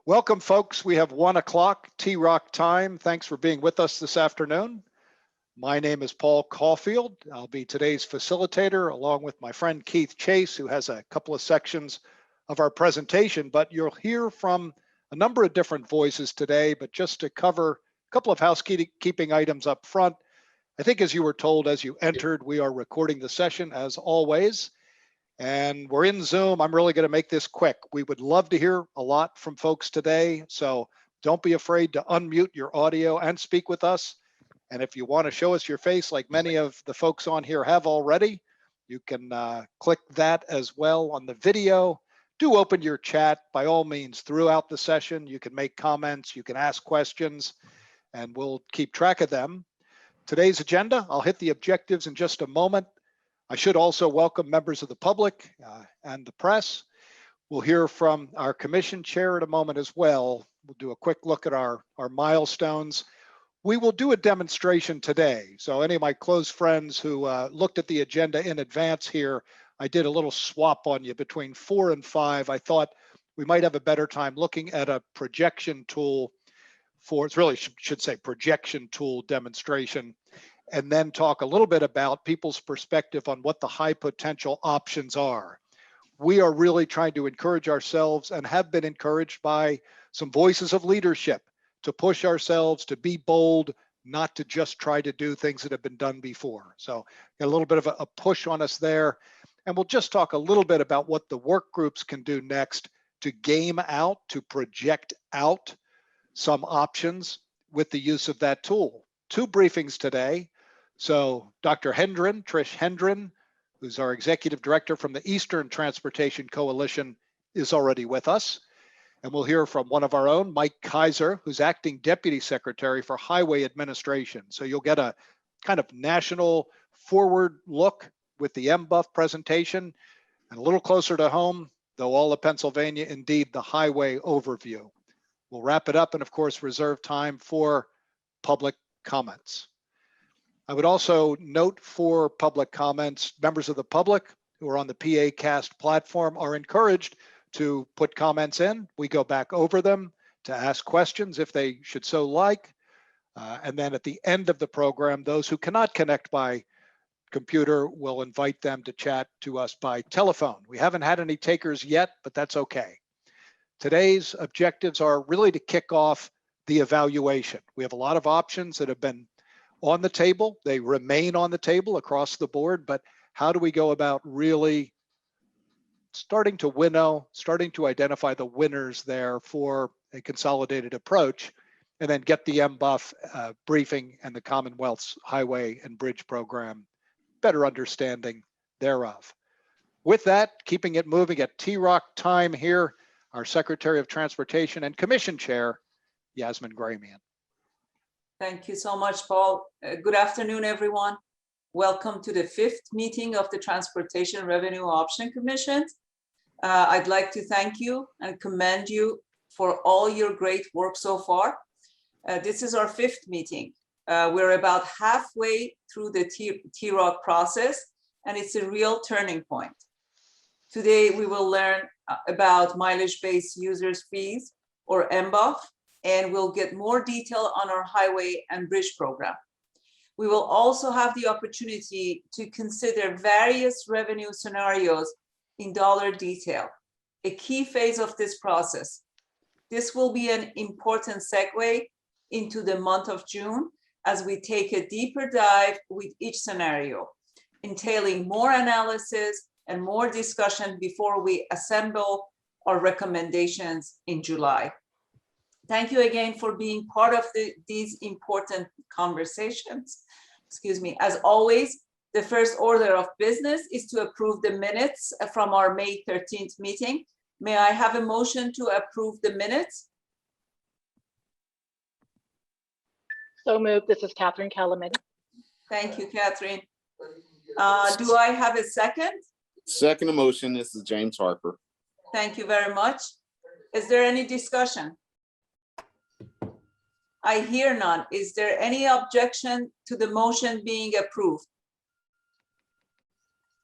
Welcome, folks. We have 1 o'clock T-Rock time. Thanks for being with us this afternoon. My name is Paul Caulfield. I'll be today's facilitator along with my friend Keith Chase, who has a couple of sections of our presentation, but you'll hear from a number of different voices today. But just to cover a couple of housekeeping items up front, I think as you were told as you entered, we are recording the session as always. And we're in Zoom. I'm really going to make this quick. We would love to hear a lot from folks today. So don't be afraid to unmute your audio and speak with us. And if you want to show us your face, like many of the folks on here have already, you can click that as well on the video. Do open your chat by all means throughout the session. You can make comments, you can ask questions, and we'll keep track of them. Today's agenda, I'll hit the objectives in just a moment. I should also welcome members of the public and the press. We'll hear from our commission chair in a moment as well. We'll do a quick look at our milestones. We will do a demonstration today. So any of my close friends who looked at the agenda in advance here, I did a little swap on you between 4 and 5. I thought we might have a better time looking at a projection tool for, it's really should say projection tool demonstration, and then talk a little bit about people's perspective on what the high potential options are. We are really trying to encourage ourselves and have been encouraged by some voices of leadership to push ourselves, to be bold, not to just try to do things that have been done before. So a little bit of a push on us there. And we'll just talk a little bit about what the work groups can do next to game out, to project out some options with the use of that tool. 2 briefings today. So Dr. Hendren, Trish Hendren, who's our executive director from the Eastern Transportation Coalition, is already with us. And we'll hear from one of our own, Mike Kaiser, who's acting deputy secretary for Highway Administration. So you'll get a kind of national forward look with the MBUF presentation, and a little closer to home, though all of Pennsylvania, indeed, the highway overview. We'll wrap it up and of course reserve time for public comments. I would also note for public comments, members of the public who are on the PAcast platform are encouraged to put comments in. We go back over them to ask questions if they should so like. And then at the end of the program, those who cannot connect by computer will invite them to chat to us by telephone. We haven't had any takers yet, but that's okay. Today's objectives are really to kick off the evaluation. We have a lot of options that have been on the table. They remain on the table across the board, but how do we go about really starting to winnow, starting to identify the winners there for a consolidated approach, and then get the MBUF briefing and the Commonwealth's Highway and Bridge Program better understanding thereof. With that, keeping it moving at T-Rock time here, our Secretary of Transportation and Commission Chair, Yasmin Gramian. Thank you so much, Paul. Good afternoon, everyone. Welcome to the 5th meeting of the Transportation Revenue Option Commission. I'd like to thank you and commend you for all your great work so far. This is our 5th meeting. We're about halfway through the T-Rock process, and it's a real turning point. Today, we will learn about mileage-based users fees, or MBUF, and we'll get more detail on our highway and bridge program. We will also have the opportunity to consider various revenue scenarios in dollar detail, a key phase of this process. This will be an important segue into the month of June as we take a deeper dive with each scenario, entailing more analysis and more discussion before we assemble our recommendations in July. Thank you again for being part of these important conversations. Excuse me. As always, the first order of business is to approve the minutes from our May 13th meeting. May I have a motion to approve the minutes? So moved. This is Catherine Calamity. Thank you, Catherine. Do I have a second? Second motion. This is James Harper. Thank you very much. Is there any discussion? I hear none. Is there any objection to the motion being approved?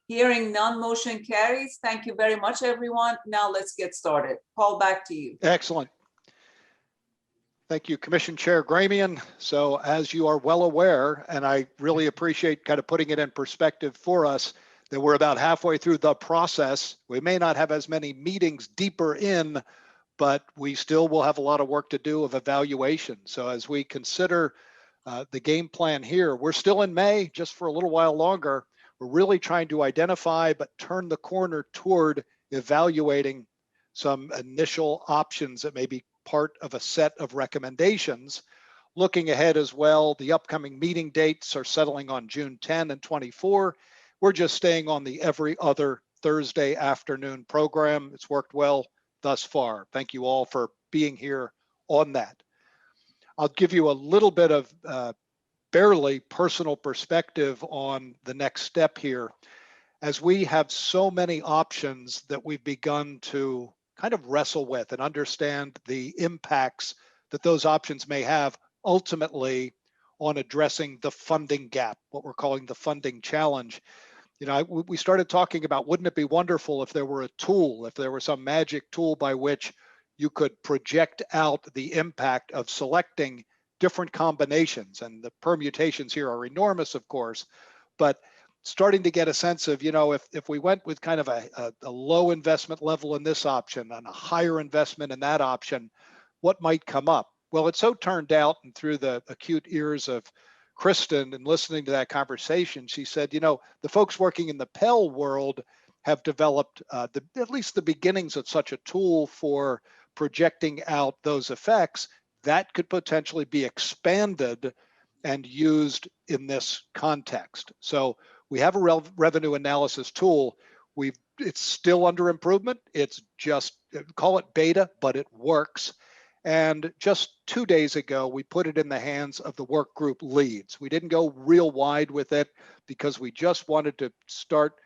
Hearing none, motion carries. Thank you very much, everyone. Now let's get started. Paul, back to you. Excellent. Thank you, Commission Chair Gramian. So as you are well aware, and I really appreciate kind of putting it in perspective for us, that we're about halfway through the process. We may not have as many meetings deeper in, but we still will have a lot of work to do of evaluation. So as we consider the game plan here, we're still in May, just for a little while longer. We're really trying to identify, but turn the corner toward evaluating some initial options that may be part of a set of recommendations. Looking ahead as well, the upcoming meeting dates are settling on June 10 and 24. We're just staying on the every other Thursday afternoon program. It's worked well thus far. Thank you all for being here on that. I'll give you a little bit of barely personal perspective on the next step here. As we have so many options that we've begun to kind of wrestle with and understand the impacts that those options may have ultimately on addressing the funding gap, what we're calling the funding challenge. You know, we started talking about, wouldn't it be wonderful if there were a tool, if there were some magic tool by which you could project out the impact of selecting different combinations, and the permutations here are enormous, of course, but starting to get a sense of, you know, if we went with kind of a low investment level in this option and a higher investment in that option, what might come up? Well, it so turned out, and through the acute ears of Kristen and listening to that conversation, she said, you know, the folks working in the Pell world have developed at least the beginnings of such a tool for projecting out those effects that could potentially be expanded and used in this context. So we have a revenue analysis tool. It's still under improvement. It's just, call it beta, but it works. And just 2 days ago, we put it in the hands of the work group leads. We didn't go real wide with it because we just wanted to start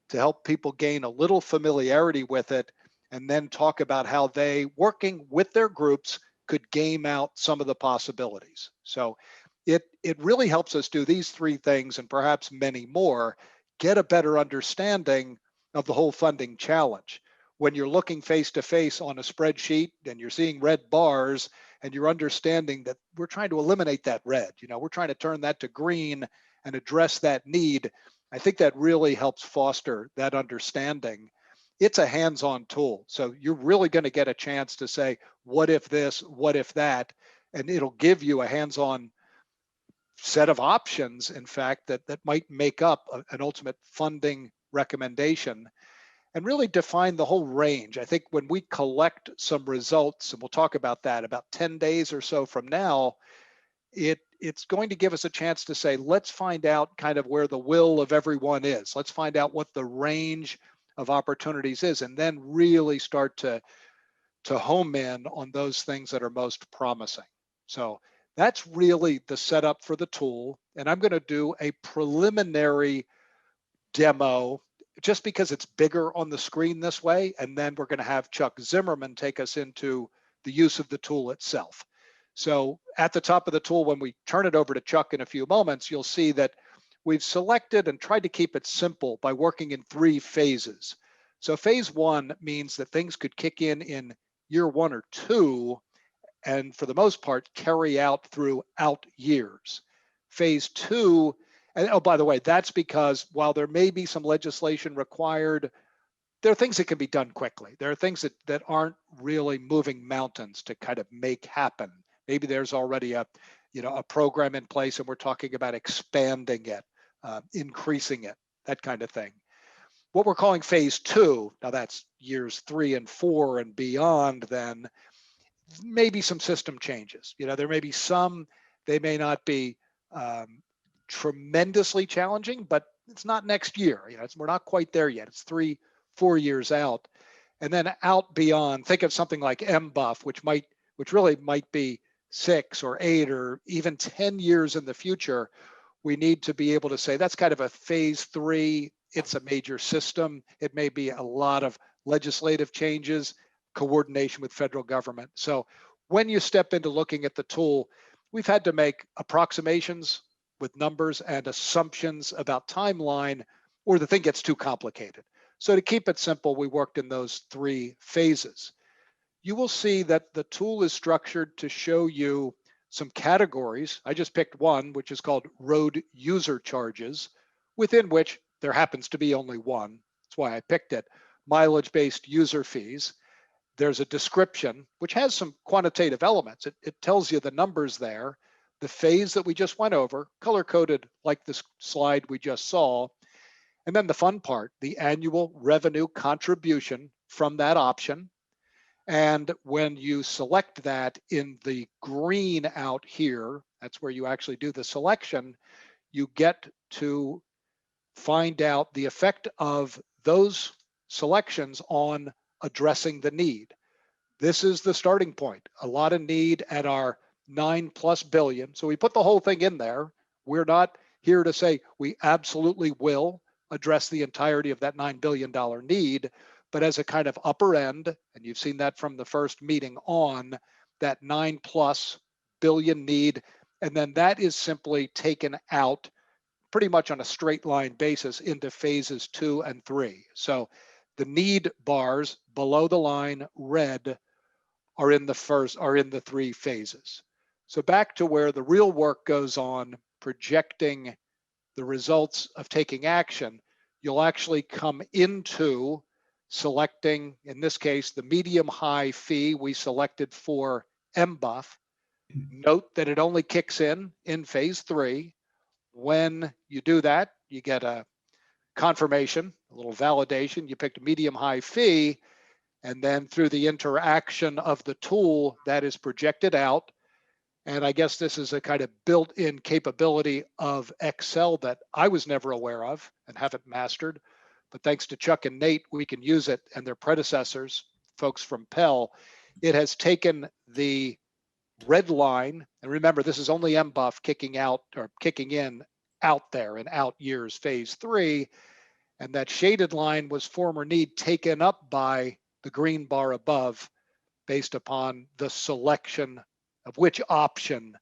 to help people gain a little familiarity with it, and then talk about how they, working with their groups, could game out some of the possibilities. So it really helps us do these 3 things, and perhaps many more, get a better understanding of the whole funding challenge. When you're looking face to face on a spreadsheet and you're seeing red bars and you're understanding that we're trying to eliminate that red, you know, we're trying to turn that to green and address that need, I think that really helps foster that understanding. It's a hands-on tool. So you're really going to get a chance to say, what if this, what if that, and it'll give you a hands-on set of options, in fact, that might make up an ultimate funding recommendation, and really define the whole range. I think when we collect some results, and we'll talk about that about 10 days or so from now, it's going to give us a chance to say, let's find out kind of where the will of everyone is. Let's find out what the range of opportunities is, and then really start to home in on those things that are most promising. So that's really the setup for the tool. And I'm going to do a preliminary demo just because it's bigger on the screen this way. And then we're going to have Chuck Zimmerman take us into the use of the tool itself. So at the top of the tool, when we turn it over to Chuck in a few moments, you'll see that we've selected and tried to keep it simple by working in 3 phases. So phase 1 means that things could kick in year 1 or 2, and for the most part, carry out throughout years. Phase 2, and oh, by the way, that's because while there may be some legislation required, there are things that can be done quickly. There are things that aren't really moving mountains to kind of make happen. Maybe there's already a program in place and we're talking about expanding it, increasing it, that kind of thing. What we're calling phase 2, now that's years 3 and 4 and beyond, then maybe some system changes. You know, there may be some, they may not be tremendously challenging, but it's not next year. You know, we're not quite there yet. It's 3-4 years out. And then out beyond, think of something like MBUF, which really might be 6 or 8 or even 10 years in the future. We need to be able to say that's kind of a phase 3. It's a major system. It may be a lot of legislative changes, coordination with federal government. So when you step into looking at the tool, we've had to make approximations with numbers and assumptions about timeline, or the thing gets too complicated. So to keep it simple, we worked in those 3 phases. you will see that the tool is structured to show you some categories. I just picked one, which is called road user charges, within which there happens to be only one. That's why I picked it. Mileage-based user fees. There's a description, which has some quantitative elements. It tells you the numbers there, the phase that we just went over, color-coded like this slide we just saw. And then the fun part, the annual revenue contribution from that option. And when you select that in the green out here, that's where you actually do the selection, you get to find out the effect of those selections on addressing the need. This is the starting point. A lot of need at our 9+ billion. So we put the whole thing in there. We're not here to say we absolutely will address the entirety of that $9 billion need, but as a kind of upper end, and you've seen that from the first meeting on, that 9+ billion need, and then that is simply taken out pretty much on a straight line basis into phases 2 and 3. So the need bars below the line red are in the 3 phases. So back to where the real work goes on, projecting the results of taking action, you'll actually come into selecting, in this case, the medium-high fee we selected for MBUF. Note that it only kicks in phase 3. When you do that, you get a confirmation, a little validation. You picked a medium-high fee, and then through the interaction of the tool, that is projected out. And I guess this is a kind of built-in capability of Excel that I was never aware of and haven't mastered. But thanks to Chuck and Nate, we can use it, and their predecessors, folks from Pell. It has taken the red line, and remember, this is only MBUF kicking in out there in out years, phase 3. And that shaded line was former need taken up by the green bar above based upon the selection of which option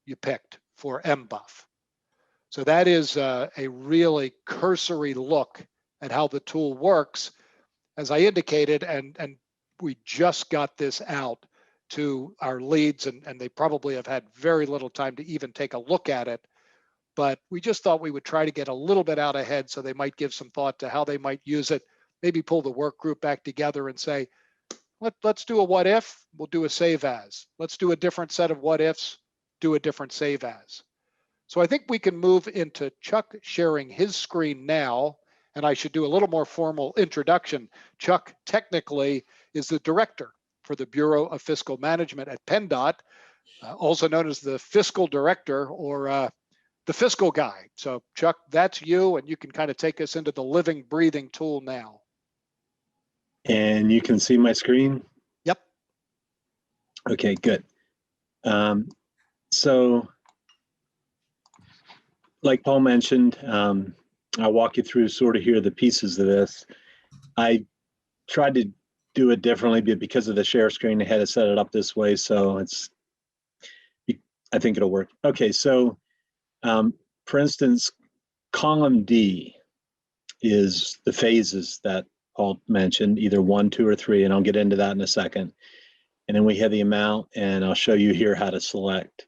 you picked for MBUF. So that is a really cursory look at how the tool works. As I indicated, and we just got this out to our leads, and they probably have had very little time to even take a look at it. But we just thought we would try to get a little bit out ahead so they might give some thought to how they might use it, maybe pull the work group back together and say, let's do a what if, we'll do a save as. Let's do a different set of what ifs, do a different save as. So I think we can move into Chuck sharing his screen now, and I should do a little more formal introduction. Chuck technically is the director for the Bureau of Fiscal Management at PennDOT, also known as the fiscal director or the fiscal guy. So Chuck, that's you, and you can kind of take us into the living, breathing tool now. And you can see my screen? Yep. Okay, good. So like Paul mentioned, I'll walk you through sort of here the pieces of this. I tried to do it differently, but because of the share screen, I had to set it up this way. So I think it'll work. Okay, so for instance, column D is the phases that Paul mentioned, either 1, 2, or 3, and I'll get into that in a second. And then we have the amount, and I'll show you here how to select.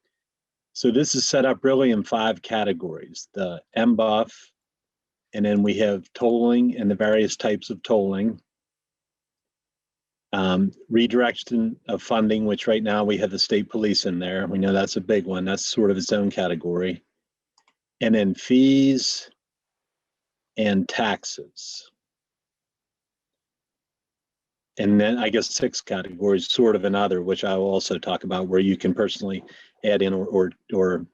So this is set up really in 5 categories: the MBUF, and then we have tolling and the various types of tolling. Redirection of funding, which right now we have the state police in there. We know that's a big one. That's sort of its own category. And then fees and taxes. And then I guess 6 categories, sort of another, which I will also talk about, where you can personally add in or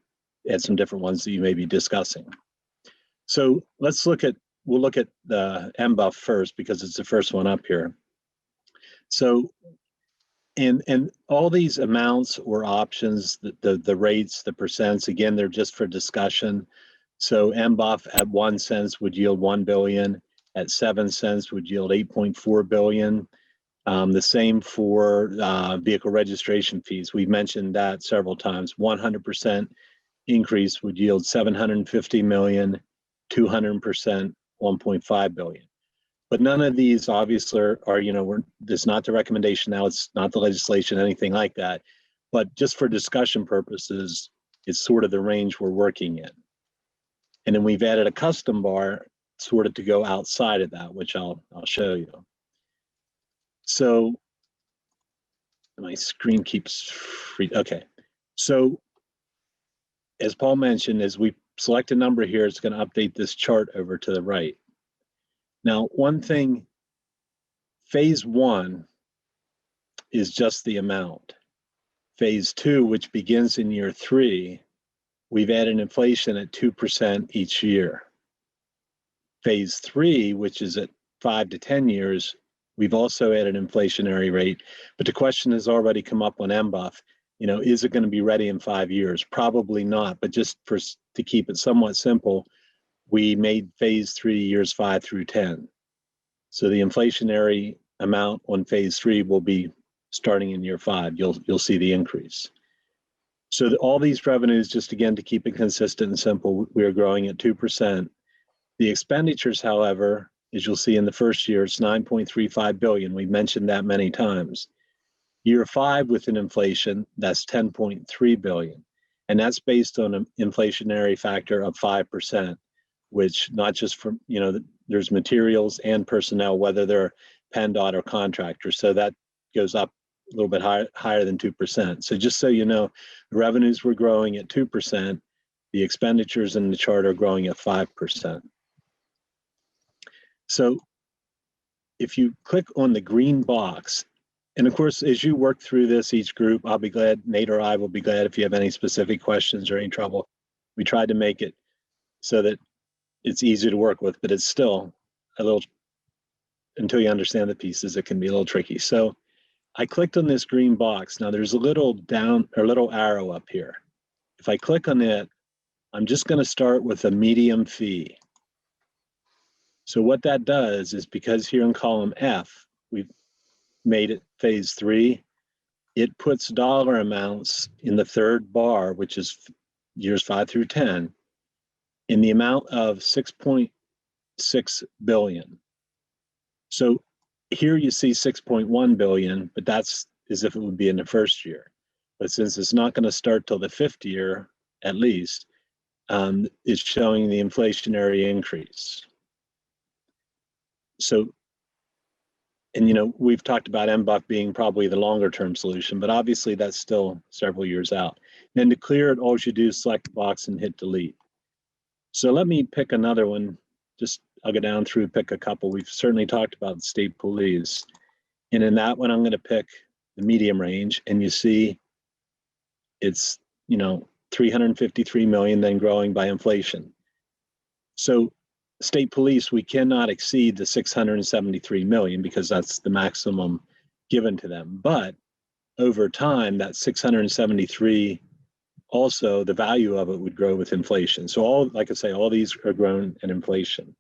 add some different ones that you may be discussing. So we'll look at the MBUF first because it's the first one up here. So, and all these amounts or options, the rates, the percents, again, they're just for discussion. So MBUF at 1 cent would yield 1 billion, at 7 cents would yield 8.4 billion. The same for vehicle registration fees. We've mentioned that several times. 100% increase would yield 750 million, 200%, 1.5 billion. But none of these obviously are it's not the recommendation now, it's not the legislation, anything like that. But just for discussion purposes, it's sort of the range we're working in. And then we've added a custom bar sort of to go outside of that, which I'll show you. So my screen keeps free. Okay. So as Paul mentioned, as we select a number here, it's going to update this chart over to the right. Now, one thing, phase 1 is just the amount. Phase 2, which begins in year 3, we've added inflation at 2% each year. Phase 3, which is at 5 to 10 years, we've also added an inflationary rate. But the question has already come up on MBUF, is it going to be ready in 5 years? Probably not, but just to keep it somewhat simple, we made phase 3 years 5 through 10. So the inflationary amount on phase 3 will be starting in year 5. You'll see the increase. So all these revenues, just again to keep it consistent and simple, we are growing at 2%. The expenditures, however, as you'll see in the first year, it's 9.35 billion. We've mentioned that many times. Year 5 with an inflation, that's 10.3 billion. And that's based on an inflationary factor of 5%, which not just from, there's materials and personnel, whether they're PennDOT or contractors. So that goes up a little bit higher than 2%. So just so you know, the revenues were growing at 2%. The expenditures in the chart are growing at 5%. So if you click on the green box, and of course, as you work through this, each group, I'll be glad, Nate or I will be glad if you have any specific questions or any trouble. We tried to make it so that it's easy to work with, but it's still a little, until you understand the pieces, it can be a little tricky. So I clicked on this green box. Now there's a little little arrow up here. If I click on it, I'm just going to start with a medium fee. So what that does is, because here in column F, we've made it phase 3, it puts dollar amounts in the third bar, which is years 5 through 10, in the amount of 6.6 billion. So here you see 6.1 billion, but that's as if it would be in the first year. But since it's not going to start till the 5th year, at least, it's showing the inflationary increase. So, and we've talked about MBUF being probably the longer term solution, but obviously that's still several years out. And then to clear it, all you do is select the box and hit delete. So let me pick another one. I'll go down through, pick a couple. We've certainly talked about the state police. And in that one, I'm going to pick the medium range, and you see it's, 353 million, then growing by inflation. So state police, we cannot exceed the 673 million because that's the maximum given to them. But over time, that 673, also the value of it would grow with inflation. So like I say, all these are grown in inflation.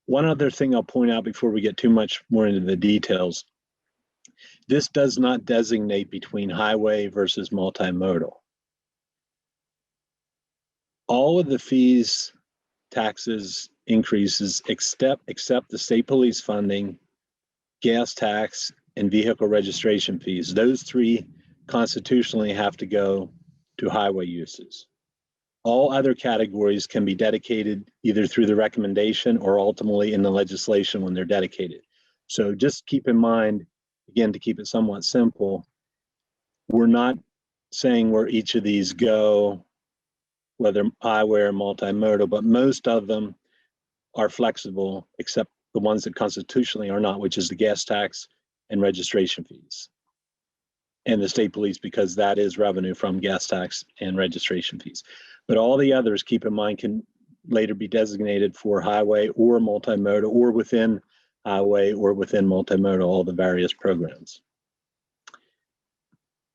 One other thing I'll point out before we get too much more into the details, this does not designate between highway versus multimodal. All of the fees, taxes, increases, except the state police funding, gas tax, and vehicle registration fees, those 3 constitutionally have to go to highway uses. All other categories can be dedicated either through the recommendation or ultimately in the legislation when they're dedicated. So just keep in mind, again, to keep it somewhat simple, we're not saying where each of these go, whether highway or multimodal, but most of them are flexible, except the ones that constitutionally are not, which is the gas tax and registration fees. And the state police, because that is revenue from gas tax and registration fees. But all the others, keep in mind, can later be designated for highway or multimodal, or within highway or within multimodal, all the various programs.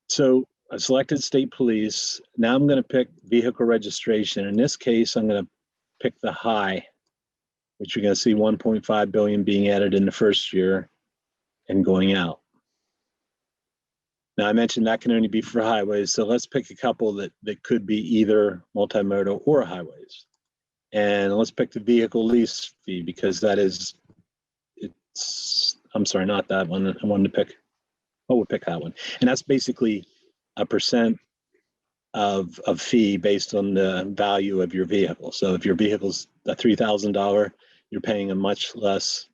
So I selected state police. Now I'm going to pick vehicle registration. In this case, I'm going to pick the high, which you're going to see 1.5 billion being added in the first year and going out. Now I mentioned that can only be for highways, so let's pick a couple that could be either multimodal or highways. And let's pick the vehicle lease fee, because that is I'm sorry, not that one. I wanted to pick, we'll pick that one. And that's basically a percent of fee based on the value of your vehicle. So if your vehicle's a $3,000, you're paying a much less.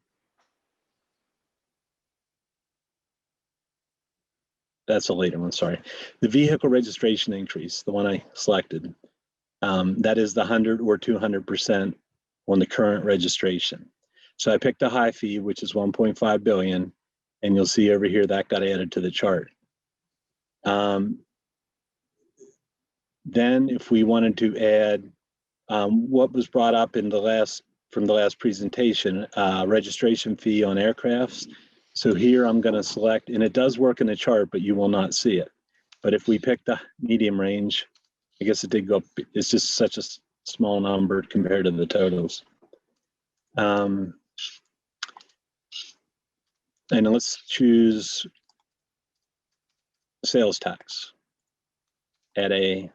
That's a later one, sorry. The vehicle registration increase, the one I selected, that is the 100 or 200% on the current registration. So I picked a high fee, which is 1.5 billion, and you'll see over here that got added to the chart. Then if we wanted to add what was brought up in from the last presentation, registration fee on aircrafts. So here I'm going to select, and it does work in the chart, but you will not see it. But if we pick the medium range, I guess it did go up. It's just such a small number compared to the totals. And let's choose sales tax at a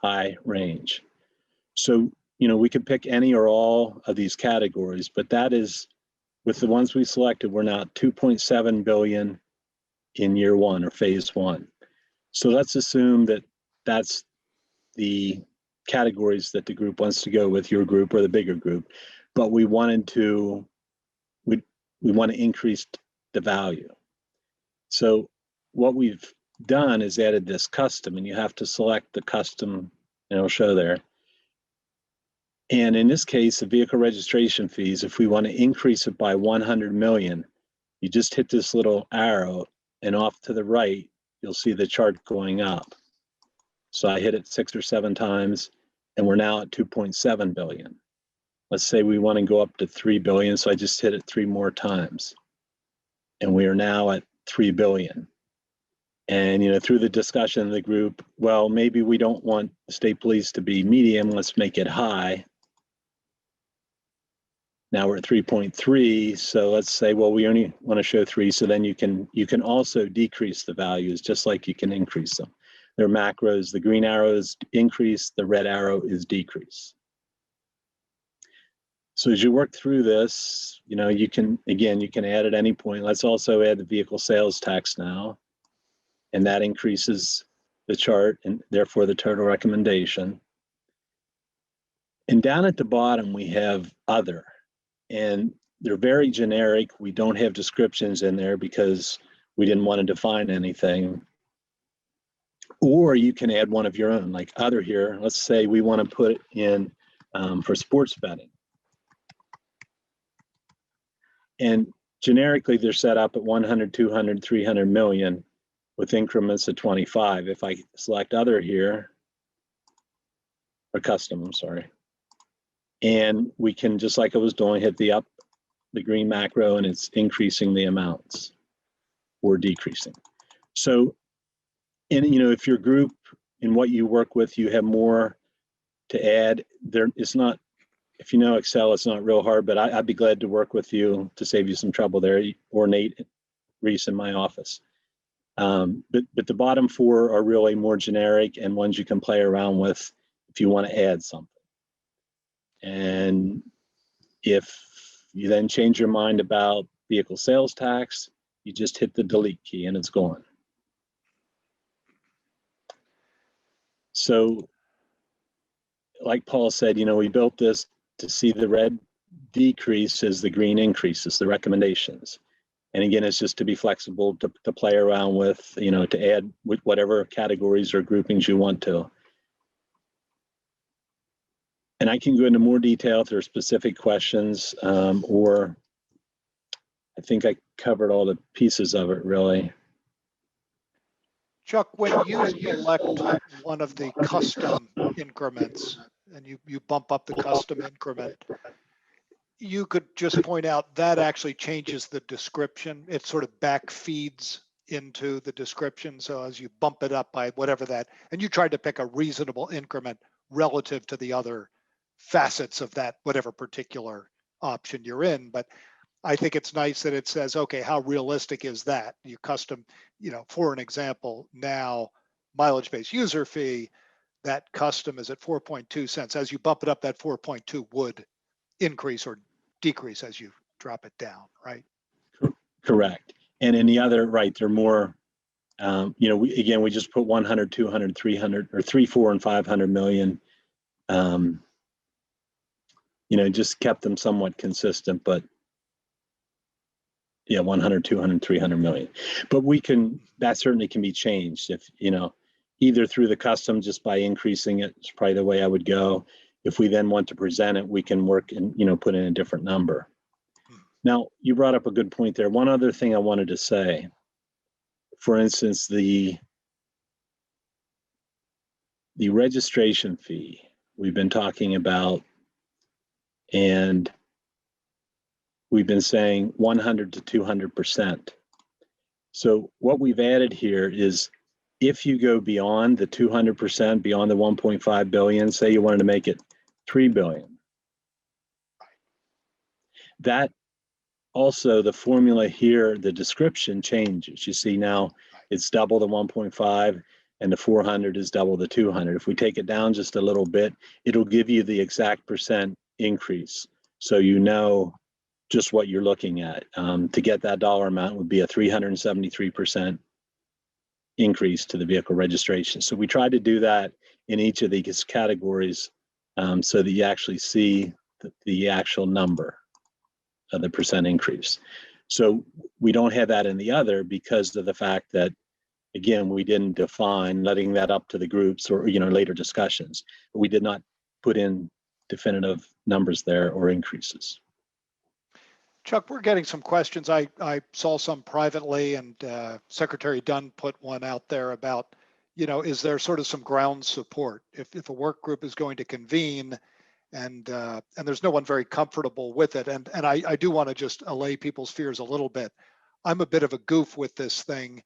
high range. So, we could pick any or all of these categories, but that is, with the ones we selected, we're now at 2.7 billion in year one or phase one. So let's assume that that's the categories that the group wants to go with, your group or the bigger group, but we want to increase the value. So what we've done is added this custom, and you have to select the custom, and it'll show there. And in this case, the vehicle registration fees, if we want to increase it by 100 million, you just hit this little arrow, and off to the right, you'll see the chart going up. So I hit it 6 or 7 times, and we're now at 2.7 billion. Let's say we want to go up to 3 billion, so I just hit it 3 more times. And we are now at 3 billion. And through the discussion of the group, well, maybe we don't want the state police to be medium, let's make it high. Now we're at 3.3, so let's say, well, we only want to show 3, so then you can also decrease the values just like you can increase them. They're macros. The green arrow is increase, the red arrow is decrease. So as you work through this, you can add at any point. Let's also add the vehicle sales tax now, and that increases the chart and therefore the total recommendation. And down at the bottom, we have other. And they're very generic. We don't have descriptions in there because we didn't want to define anything. Or you can add one of your own, like other here. Let's say we want to put in for sports betting. And generically, they're set up at 100, 200, 300 million with increments of 25. If I select other here, or custom, I'm sorry. And we can, just like I was doing, hit the green macro, and it's increasing the amounts or decreasing. So, and if your group in what you work with, you have more to add, it's not, if you know Excel, it's not real hard, but I'd be glad to work with you to save you some trouble there, or Nate Reese in my office. But the bottom 4 are really more generic and ones you can play around with if you want to add something. And if you then change your mind about vehicle sales tax, you just hit the delete key and it's gone. So like Paul said, we built this to see the red decrease as the green increases, the recommendations. And again, it's just to be flexible, to play around with, to add with whatever categories or groupings you want to. And I can go into more detail if there are specific questions, or I think I covered all the pieces of it, really. Chuck, when you select one of the custom increments and you bump up the custom increment, you could just point out that actually changes the description. It sort of back feeds into the description. So as you bump it up by whatever that, and you tried to pick a reasonable increment relative to the other facets of that, whatever particular option you're in. But I think it's nice that it says, okay, how realistic is that? You custom, for an example, now mileage-based user fee, that custom is at 4.2 cents. As you bump it up, that 4.2 would increase or decrease as you drop it down, right? Correct. And in the other, right, they're more, you know, we just put 100, 200, 300, or 3, 4, and 500 million. You know, just kept them somewhat consistent, but yeah, 100, 200, 300 million. But that certainly can be changed if, you know, either through the custom, just by increasing it, is probably the way I would go. If we then want to present it, we can work and, you know, put in a different number. Now, you brought up a good point there. One other thing I wanted to say, for instance, the registration fee we've been talking about, and we've been saying 100 to 200%. So what we've added here is if you go beyond the 200%, beyond the 1.5 billion, say you wanted to make it 3 billion, that also the formula here, the description changes. You see now it's double the 1.5 and the 400 is double the 200. If we take it down just a little bit, it'll give you the exact percent increase. So you know just what you're looking at. To get that dollar amount would be a 373% increase to the vehicle registration. So we tried to do that in each of these categories so that you actually see the actual number of the percent increase. So we don't have that in the other because of the fact that, again, we didn't define, letting that up to the groups or, you know, later discussions. But we did not put in definitive numbers there or increases. Chuck, we're getting some questions. I saw some privately, and Secretary Dunn put one out there about, you know, is there sort of some ground support if a work group is going to convene and there's no one very comfortable with it. And I do want to just allay people's fears a little bit. I'm a bit of a goof with this thing,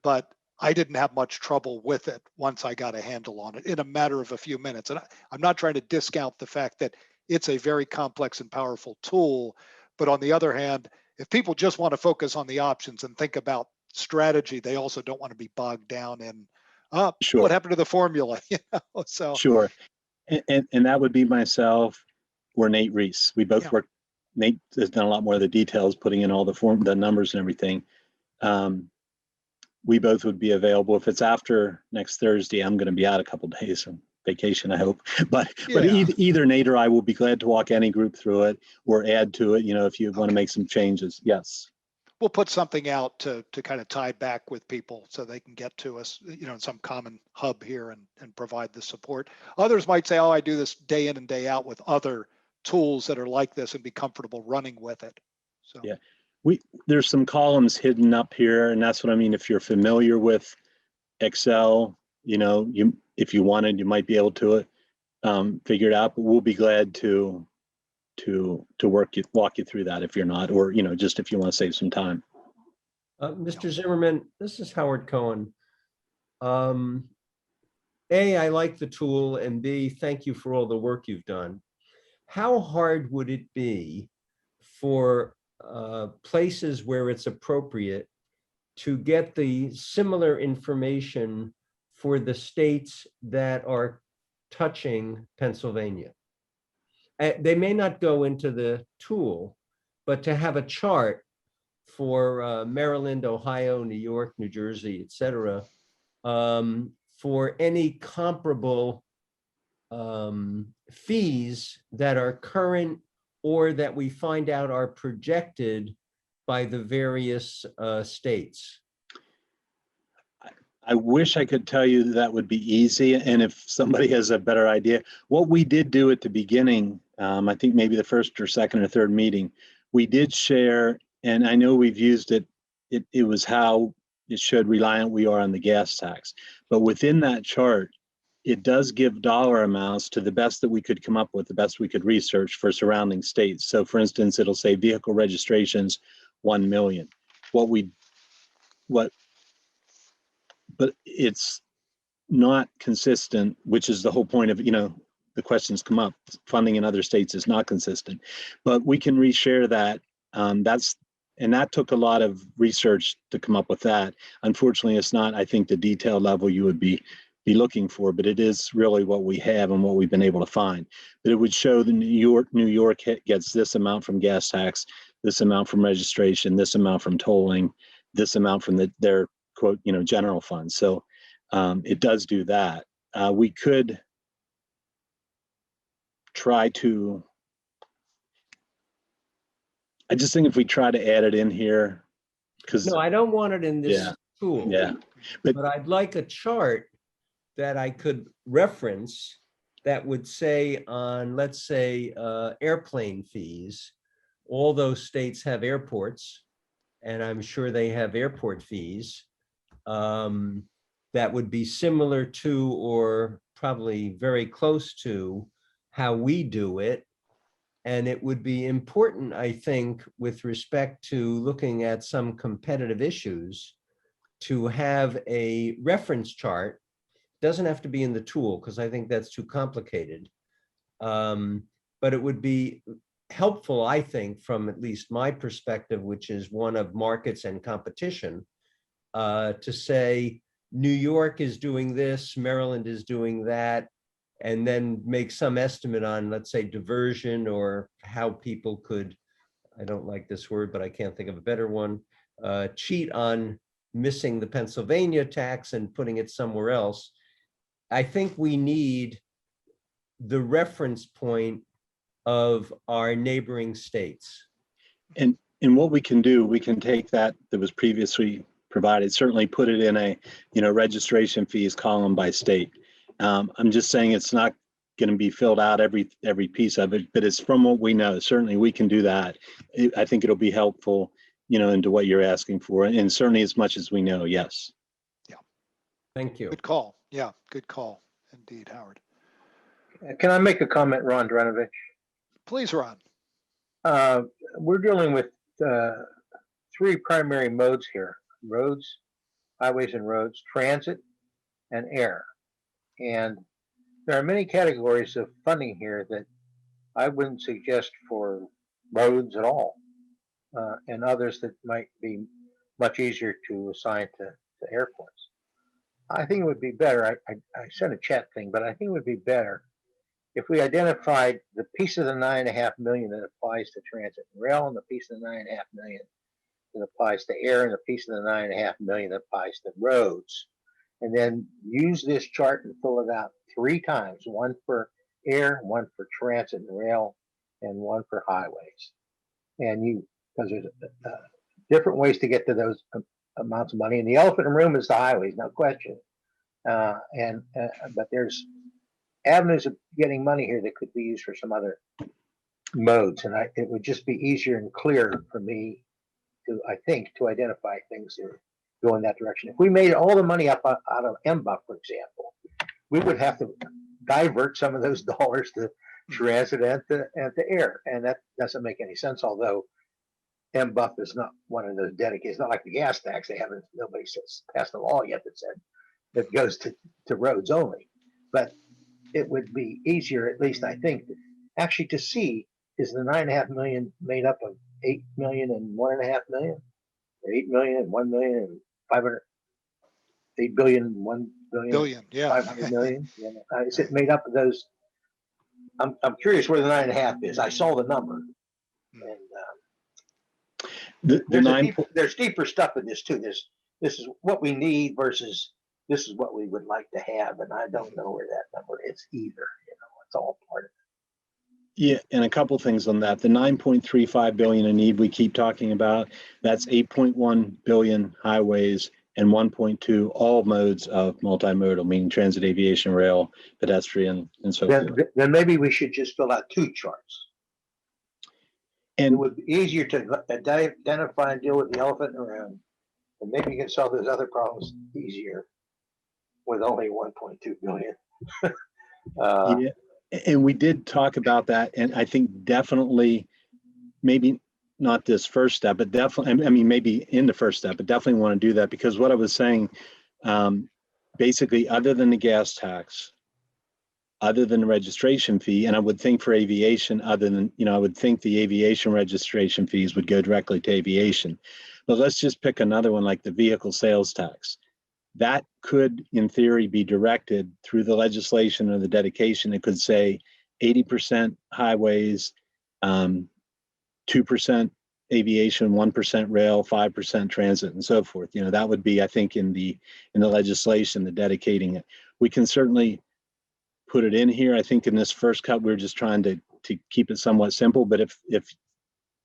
but I didn't have much trouble with it once I got a handle on it in a matter of a few minutes. And I'm not trying to discount the fact that it's a very complex and powerful tool. But on the other hand, if people just want to focus on the options and think about strategy, they also don't want to be bogged down in, Sure. What happened to the formula? You know? So Sure. And that would be myself or Nate Reese. We both work. Nate has done a lot more of the details, putting in all the numbers and everything. We both would be available. If it's after next Thursday, I'm going to be out a couple of days on vacation, I hope. But either Nate or I will be glad to walk any group through it or add to it, you know, if you want to make some changes. Yes. We'll put something out to kind of tie back with people so they can get to us, you know, in some common hub here and provide the support. Others might say, oh, I do this day in and day out with other tools that are like this and be comfortable running with it. So yeah, there's some columns hidden up here, and that's what I mean. If you're familiar with Excel, you know, if you wanted, you might be able to figure it out. But we'll be glad to walk you through that if you're not, or, you know, just if you want to save some time. Mr. Zimmerman, this is Howard Cohen. A, I like the tool, and B, thank you for all the work you've done. How hard would it be for places where it's appropriate to get the similar information for the states that are touching Pennsylvania? They may not go into the tool, but to have a chart for Maryland, Ohio, New York, New Jersey, et cetera, for any comparable fees that are current or that we find out are projected by the various states. I wish I could tell you that would be easy. And if somebody has a better idea, what we did do at the beginning, I think maybe the first or second or third meeting, we did share, and I know we've used it, it was how it showed reliant we are on the gas tax. But within that chart, it does give dollar amounts to the best that we could come up with, the best we could research for surrounding states. So for instance, it'll say vehicle registrations, 1 million. But it's not consistent, which is the whole point of, you know, the questions come up. Funding in other states is not consistent, but we can reshare that. And that took a lot of research to come up with that. Unfortunately, it's not, I think, the detailed level you would be looking for, but it is really what we have and what we've been able to find. But it would show the New York gets this amount from gas tax, this amount from registration, this amount from tolling, this amount from their quote, general fund. So it does do that. We could try to, I just think if we try to add it in here, because No, I don't want it in this Yeah. tool. yeah, But I'd like a chart that I could reference that would say on, let's say, airplane fees. All those states have airports, and I'm sure they have airport fees. That would be similar to, or probably very close to, how we do it. And it would be important, I think, with respect to looking at some competitive issues, to have a reference chart. Doesn't have to be in the tool, because I think that's too complicated. But it would be helpful, I think, from at least my perspective, which is one of markets and competition, to say New York is doing this, Maryland is doing that, and then make some estimate on, let's say, diversion, or how people could, I don't like this word, but I can't think of a better one, cheat on missing the Pennsylvania tax and putting it somewhere else. I think we need the reference point of our neighboring states. and what we can do, we can take that was previously provided, certainly put it in a, registration fees column by state. I'm just saying it's not going to be filled out every piece of it, but it's from what we know. Certainly we can do that. I think it'll be helpful, into what you're asking for, and certainly as much as we know. Yes. Thank you. Good call. Yeah, good call indeed, Howard. Can I make a comment, Ron Drenovich? Please, Ron. We're dealing with three primary modes here: roads, highways and roads, transit, and air. And there are many categories of funding here that I wouldn't suggest for roads at all, and others that might be much easier to assign to airports. I think it would be better, I sent a chat thing, but I think it would be better if we identified the piece of the $9.5 million that applies to transit and rail, and the piece of the $9.5 million that applies to air, and the piece of the $9.5 million that applies to roads, and then use this chart and fill it out 3 times: one for air, one for transit and rail, and one for highways. And because there's different ways to get to those amounts of money, and the elephant in the room is the highways, no question. But there's avenues of getting money here that could be used for some other modes, and it would just be easier and clearer for me to, I think, to identify things that go in that direction. If we made all the money up out of MBUF, for example, we would have to divert some of those dollars to transit and to air, and that doesn't make any sense. Although MBUF is not one of those dedicated. It's not like the gas tax. Nobody passed a law yet that said that goes to roads only. But it would be easier, at least I think, actually to see, is the $9.5 million made up of 8 million and $1.5 million, or 8 million and 1 million and 500, 8 billion and 1 billion, Yeah. 500 million? Is it made up of those? I'm curious where the 9.5 is. I saw the number, and there's deeper stuff in this too. This is what we need versus this is what we would like to have, and I don't know where that number is either. It's all part of it. Yeah, and a couple things on that. The 9.35 billion in need we keep talking about, that's 8.1 billion highways and 1.2 all modes of multimodal, meaning transit, aviation, rail, pedestrian, and so forth. Then maybe we should just fill out 2 charts. And it would be easier to identify and deal with the elephant in the room, and maybe you can solve those other problems easier with only 1.2 billion. yeah, and we did talk about that, and I think definitely, maybe not this first step, but definitely, I mean, maybe in the first step, but definitely want to do that, because what I was saying, basically, other than the gas tax, other than the registration fee, and I would think for aviation, other than, I would think the aviation registration fees would go directly to aviation. But let's just pick another one, like the vehicle sales tax. That could, in theory, be directed through the legislation or the dedication. It could say 80% highways, 2% aviation, 1% rail, 5% transit, and so forth. You know, that would be, I think, in the legislation, the dedicating it. We can certainly put it in here. I think in this first cut, we're just trying to keep it somewhat simple. But if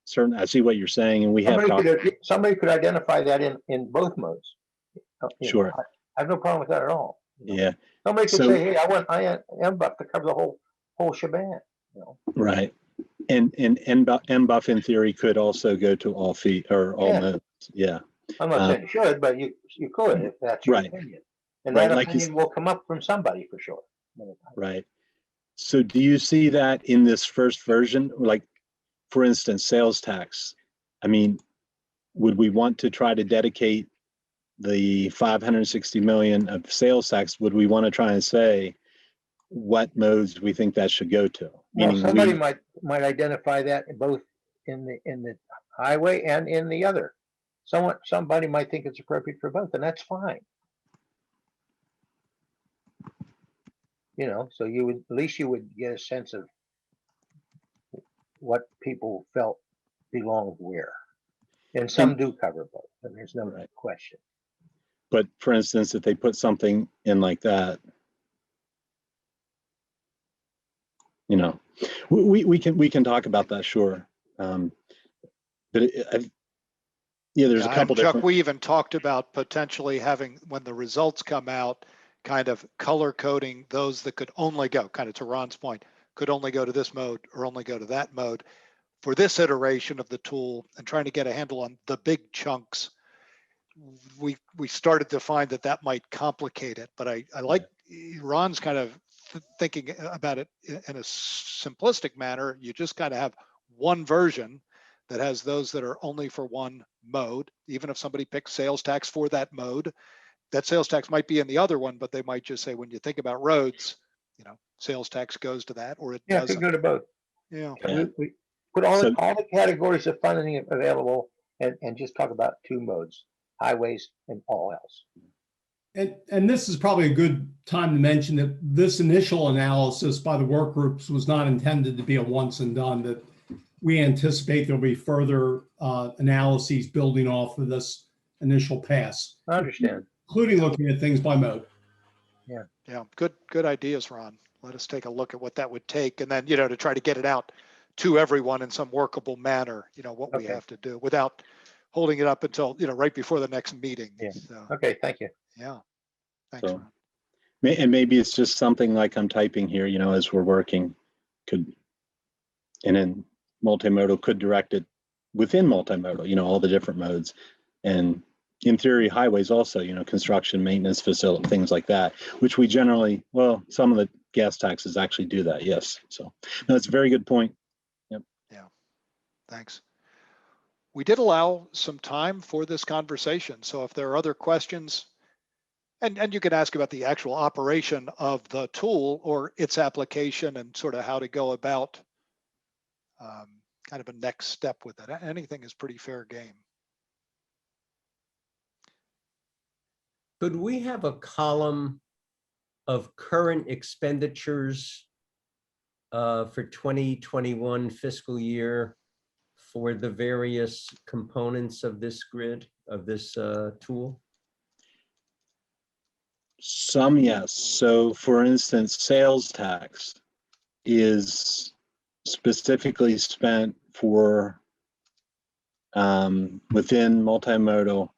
certain, I see what you're saying, and we have talked. Somebody could identify that in both modes. Sure. I have no problem with that at all. Yeah. Somebody could So- say, hey, I want MBUF to cover the whole shebang. Right. And MBUF in theory could also go to all fee or all Yeah. modes. Yeah. I'm not saying you should, but you could if that's your Right. opinion. And Right, that like you opinion will come up from somebody for sure. Right. So do you see that in this first version? Like, for instance, sales tax. I mean, would we want to try to dedicate the 560 million of sales tax? Would we want to try and say what modes we think that should go to? Well, Meaning somebody might identify that both in the highway and in the other. Somebody might think it's appropriate for both, and that's fine. You know, so you would, at least you would get a sense of what people felt belonged where. And some do cover both, and there's no Right. question. But for instance, if they put something in like that, you know, we can talk about that, sure. But yeah, there's a Yeah, couple and Chuck, different. we even talked about potentially having, when the results come out, kind of color coding those that could only go, kind of to Ron's point, could only go to this mode or only go to that mode for this iteration of the tool, and trying to get a handle on the big chunks. We started to find that might complicate it, but I like Ron's kind of thinking about it in a simplistic manner. You just kind of have one version that has those that are only for one mode. Even if somebody picks sales tax for that mode, that sales tax might be in the other one, but they might just say, when you think about roads, you know, sales tax goes to that, or it Yeah, it could doesn't. go to both. Yeah. Yeah. We put all So- the categories of funding available and just talk about two modes, highways and all else. And this is probably a good time to mention that this initial analysis by the work groups was not intended to be a once and done, that we anticipate there'll be further analyses building off of this initial pass, I understand. including looking at things by mode. Yeah, good ideas, Ron. Let us take a look at what that would take, and then, you know, to try to get it out to everyone in some workable manner, you know, what we Okay. have to do without holding it up until, you know, right before the next meeting. Yeah. So, Okay, thank you. yeah. Thanks, So- Ron. And maybe it's just something like I'm typing here, you know, as we're working, and then multimodal could direct it within multimodal, you know, all the different modes. And in theory, highways also, you know, construction, maintenance, facility, things like that, which we generally, well, some of the gas taxes actually do that. Yes. So no, it's a very good point. Thanks. We did allow some time for this conversation. So if there are other questions, and you can ask about the actual operation of the tool or its application and sort of how to go about kind of a next step with it. Anything is pretty fair game. Could we have a column of current expenditures for 2021 fiscal year for the various components of this grid, of this tool? Some, yes. So for instance, sales tax is specifically spent for within multimodal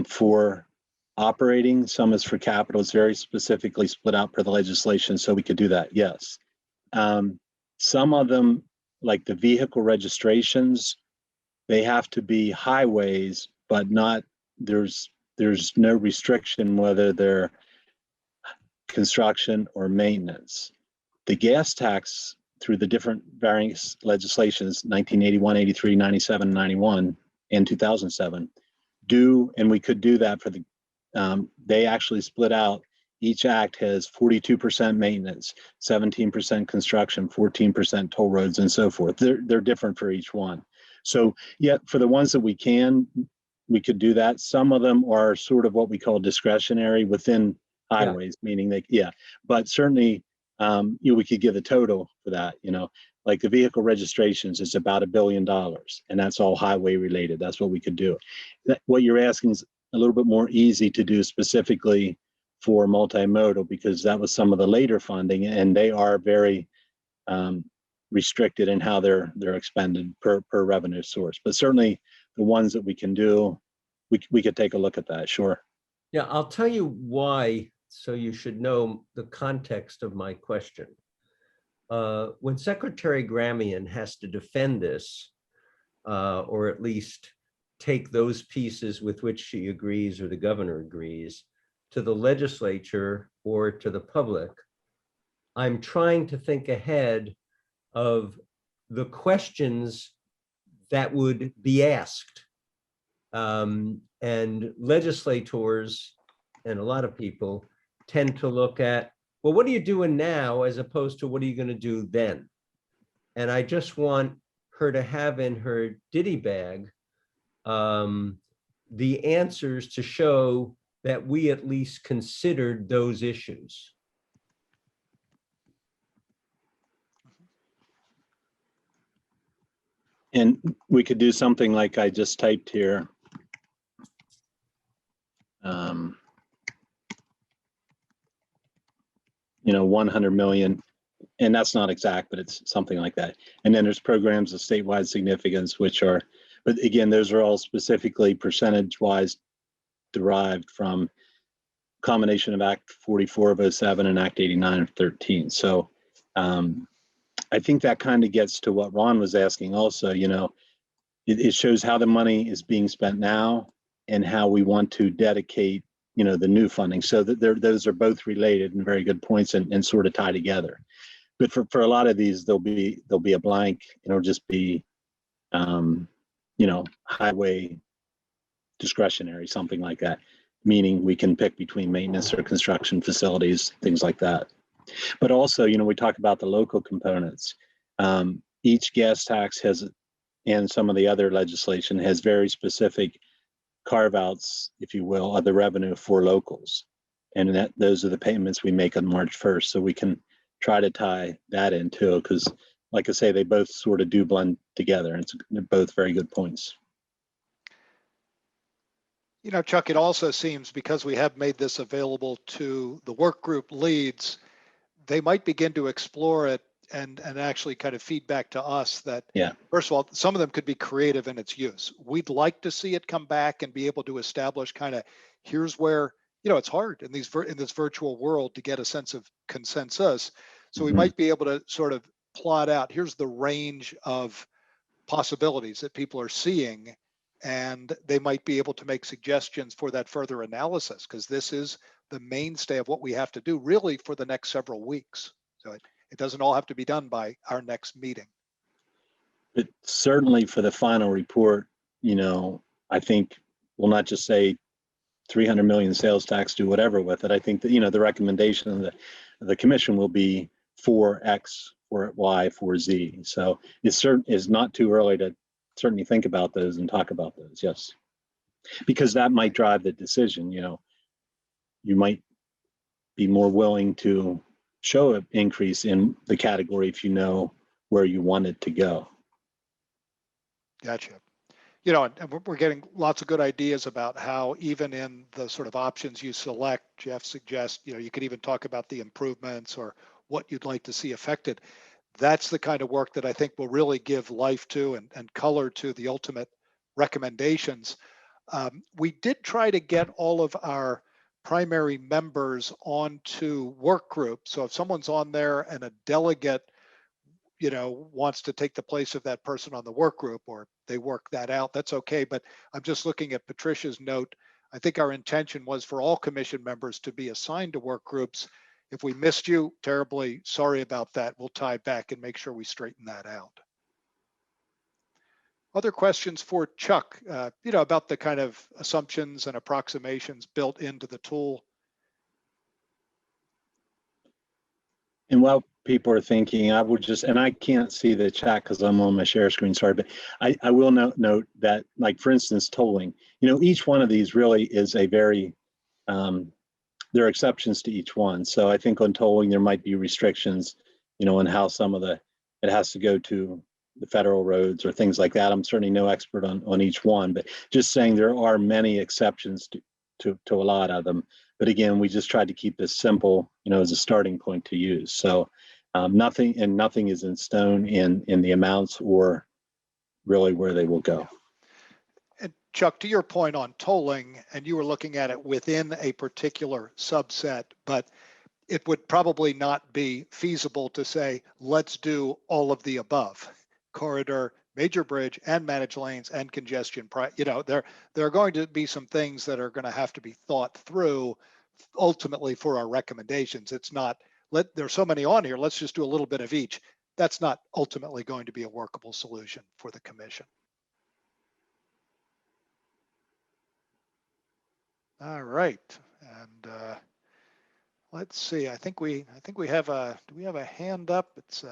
for operating. Some is for capital. It's very specifically split out per the legislation, so we could do that. Yes. Some of them, like the vehicle registrations, they have to be highways, but not, there's no restriction whether they're construction or maintenance. The gas tax, through the different various legislations, 1981, 83, 97, 91, and 2007, do, and we could do that for the, they actually split out. Each act has 42% maintenance, 17% construction, 14% toll roads, and so forth. They're different for each one. So yeah, for the ones that we can, we could do that. Some of them are sort of what we call discretionary within highways, meaning they, yeah, but certainly, you know, we could give a total for that, you know, like the vehicle registrations is about $1 billion, and that's all highway related. That's what we could do. What you're asking is a little bit more easy to do specifically for multimodal, because that was some of the later funding, and they are very restricted in how they're expended per revenue source. But certainly the ones that we can do, we could take a look at that, sure. Yeah, I'll tell you why, so you should know the context of my question. When Secretary Gramian has to defend this, or at least take those pieces with which she agrees or the governor agrees to the legislature or to the public, I'm trying to think ahead of the questions that would be asked. And legislators and a lot of people tend to look at, well, what are you doing now as opposed to what are you going to do then? And I just want her to have in her ditty bag the answers to show that we at least considered those issues. And we could do something like I just typed here. You know, 100 million, and that's not exact, but it's something like that. And then there's programs of statewide significance, which are, but again, those are all specifically percentage-wise derived from combination of Act 44 of 07 and Act 89 of 13. So I think that kind of gets to what Ron was asking also. You know, it shows how the money is being spent now and how we want to dedicate, you know, the new funding. So that those are both related and very good points, and sort of tie together. But for a lot of these, there'll be a blank, and it'll just be, you know, highway discretionary, something like that, meaning we can pick between maintenance or construction facilities, things like that. But also, you know, we talk about the local components. Each gas tax has, and some of the other legislation has very specific carve-outs, if you will, of the revenue for locals. And those are the payments we make on March 1st. So we can try to tie that in too, because like I say, they both sort of do blend together, and they're both very good points. You know, Chuck, it also seems, because we have made this available to the work group leads, they might begin to explore it and actually kind of feedback to us that, Yeah. First of all, some of them could be creative in its use. We'd like to see it come back and be able to establish kind of, here's where, you know, it's hard in this virtual world to get a sense of consensus. So we might be able to sort of plot out, here's the range of possibilities that people are seeing, and they might be able to make suggestions for that further analysis, because this is the mainstay of what we have to do really for the next several weeks. So it doesn't all have to be done by our next meeting. But certainly for the final report, you know, I think we'll not just say 300 million sales tax, do whatever with it. I think that, you know, the recommendation of the commission will be for X, for Y, for Z. So it's not too early to certainly think about those and talk about those. Yes, because that might drive the decision. You know, you might be more willing to show an increase in the category if you know where you want it to go. Gotcha. You know, and we're getting lots of good ideas about how, even in the sort of options you select, Jeff suggests, you know, you could even talk about the improvements or what you'd like to see affected. That's the kind of work that I think will really give life to and color to the ultimate recommendations. We did try to get all of our primary members onto work groups. So if someone's on there and a delegate, you know, wants to take the place of that person on the work group, or they work that out, that's okay. But I'm just looking at Patricia's note. I think our intention was for all commission members to be assigned to work groups. If we missed you, terribly sorry about that. We'll tie back and make sure we straighten that out. Other questions for Chuck, you know, about the kind of assumptions and approximations built into the tool? And while people are thinking, I would just, and I can't see the chat because I'm on my share screen, sorry, but I will note that, like, for instance, tolling, you know, each one of these really is a very, there are exceptions to each one. So I think on tolling, there might be restrictions, you know, on how some of the it has to go to the federal roads or things like that. I'm certainly no expert on each one, but just saying there are many exceptions to a lot of them. But again, we just tried to keep this simple, as a starting point to use. So nothing is in stone in the amounts or really where they will go. And Chuck, to your point on tolling, and you were looking at it within a particular subset, but it would probably not be feasible to say, let's do all of the above: corridor, major bridge, and managed lanes, and congestion. There are going to be some things that are going to have to be thought through ultimately for our recommendations. It's not, there's so many on here, let's just do a little bit of each. That's not ultimately going to be a workable solution for the commission. All right, and let's see. I think we have a. Do we have a hand up? It's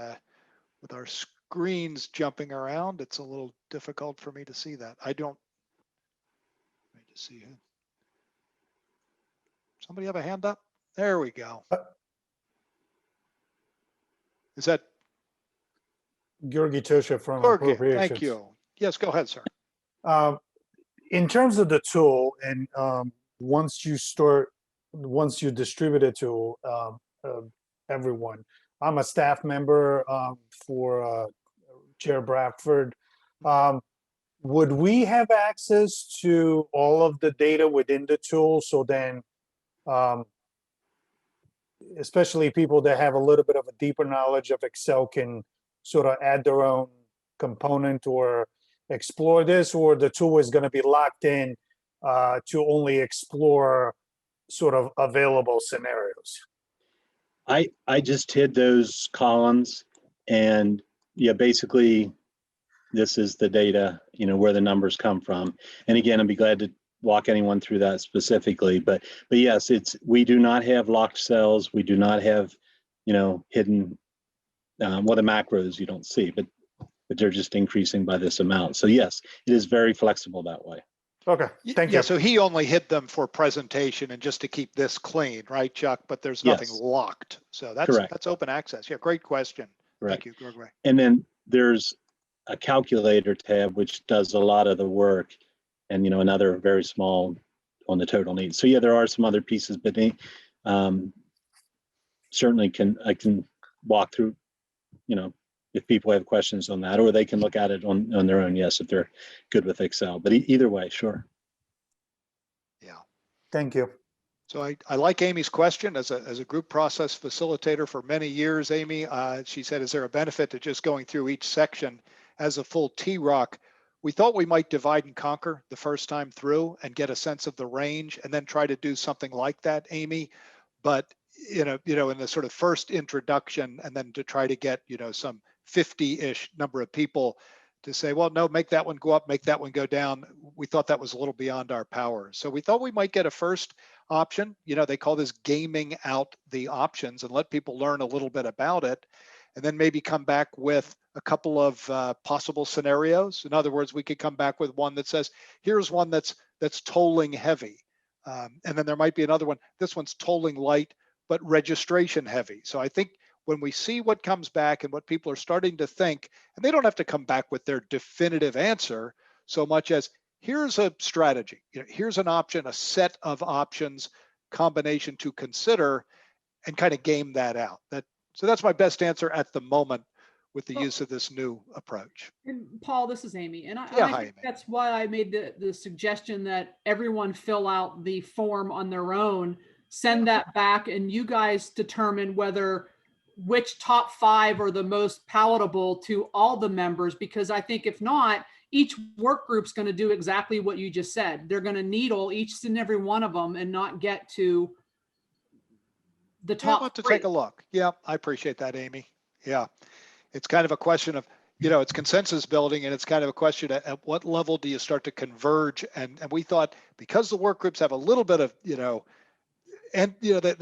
with our screens jumping around. It's a little difficult for me to see that. I don't. Let me just see who. Somebody have a hand up? There we go. Is that Georgi Tosha from Jorge? Appropriations. Thank you. Yes, go ahead, sir. In terms of the tool, and once you distribute it to everyone, I'm a staff member for Chair Bradford. Would we have access to all of the data within the tool? So then, especially people that have a little bit of a deeper knowledge of Excel can sort of add their own component or explore this, or the tool is going to be locked in to only explore sort of available scenarios? I just hid those columns, and yeah, basically this is the data, where the numbers come from. And again, I'd be glad to walk anyone through that specifically, but yes, we do not have locked cells. We do not have, hidden, the macros you don't see, but they're just increasing by this amount. So yes, it is very flexible that way. Okay, thank you. Yeah, so he only hid them for presentation and just to keep this clean, right, Chuck? But there's nothing Yes. locked. So Correct. that's open access. Yeah, great question. Correct. Thank you, Gregory. And then there's a calculator tab, which does a lot of the work, and another very small on the total needs. So yeah, there are some other pieces, but certainly I can walk through, if people have questions on that, or they can look at it on their own. Yes, if they're good with Excel, but either way, sure. Yeah. Thank you. So I like Amy's question. As a group process facilitator for many years, Amy, she said, is there a benefit to just going through each section as a full T-Rock? We thought we might divide and conquer the first time through and get a sense of the range and then try to do something like that, Amy. But, in the sort of first introduction, and then to try to get, some 50-ish number of people to say, well, no, make that one go up, make that one go down. We thought that was a little beyond our powers. So we thought we might get a first option. They call this gaming out the options and let people learn a little bit about it, and then maybe come back with a couple of possible scenarios. In other words, we could come back with one that says, here's one that's tolling heavy. And then there might be another one, this one's tolling light, but registration heavy. So I think when we see what comes back and what people are starting to think, and they don't have to come back with their definitive answer so much as, here's a strategy, here's an option, a set of options, combination to consider, and kind of game that out. So that's my best answer at the moment with the use of this new approach. And Paul, this is Amy. And I Hi, think Amy. that's why I made the suggestion that everyone fill out the form on their own, send that back, and you guys determine which top 5 are the most palatable to all the members. Because I think if not, each work group's going to do exactly what you just said. They're going to needle each and every one of them and not get to the top. I want to take a look. Yeah, I appreciate that, Amy. Yeah, it's kind of a question of, it's consensus building, and it's kind of a question at what level do you start to converge? And we thought, because the work groups have a little bit of, they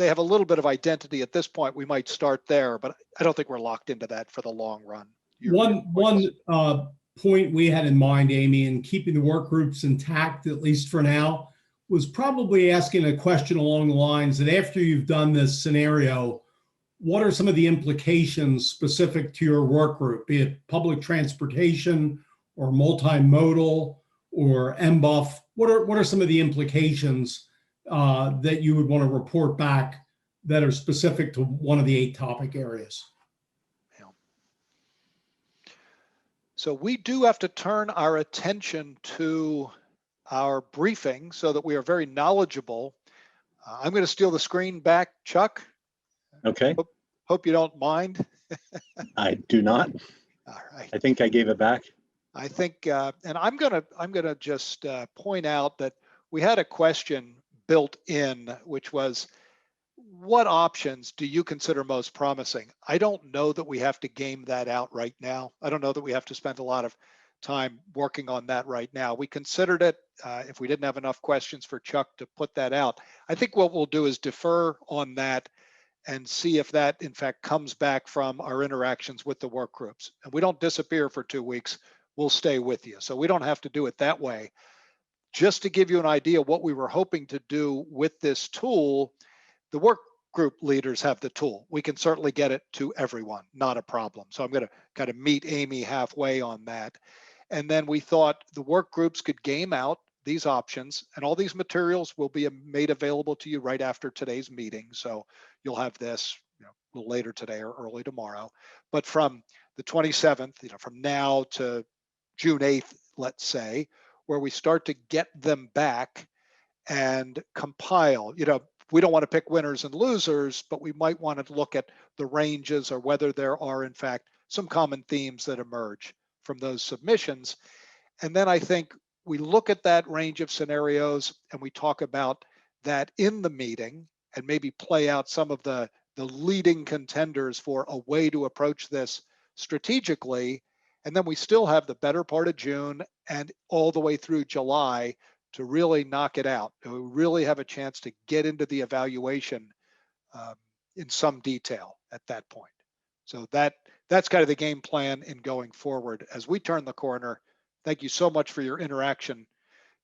have a little bit of identity at this point, we might start there, but I don't think we're locked into that for the long run. One point we had in mind, Amy, in keeping the work groups intact, at least for now, was probably asking a question along the lines that after you've done this scenario, what are some of the implications specific to your work group, be it public transportation or multimodal or MBUF? What are some of the implications that you would want to report back that are specific to one of the 8 topic areas? So we do have to turn our attention to our briefing so that we are very knowledgeable. I'm going to steal the screen back, Chuck. Okay, Hope you don't mind. I do not. All right. I think I gave it back. I think, and I'm gonna just point out that we had a question built in, which was, what options do you consider most promising? I don't know that we have to game that out right now. I don't know that we have to spend a lot of time working on that right now. We considered it if we didn't have enough questions for Chuck to put that out. I think what we'll do is defer on that and see if that in fact comes back from our interactions with the work groups. And we don't disappear for 2 weeks, we'll stay with you. So we don't have to do it that way. Just to give you an idea what we were hoping to do with this tool, the work group leaders have the tool. We can certainly get it to everyone, not a problem. So I'm going to kind of meet Amy halfway on that. And then we thought the work groups could game out these options, and all these materials will be made available to you right after today's meeting. So you'll have this, a little later today or early tomorrow. But from the 27th, from now to June 8th, let's say, where we start to get them back and compile, we don't want to pick winners and losers, but we might want to look at the ranges or whether there are in fact some common themes that emerge from those submissions. And then I think we look at that range of scenarios and we talk about that in the meeting and maybe play out some of the leading contenders for a way to approach this strategically. And then we still have the better part of June and all the way through July to really knock it out. We really have a chance to get into the evaluation in some detail at that point. So that's kind of the game plan in going forward as we turn the corner. Thank you so much for your interaction.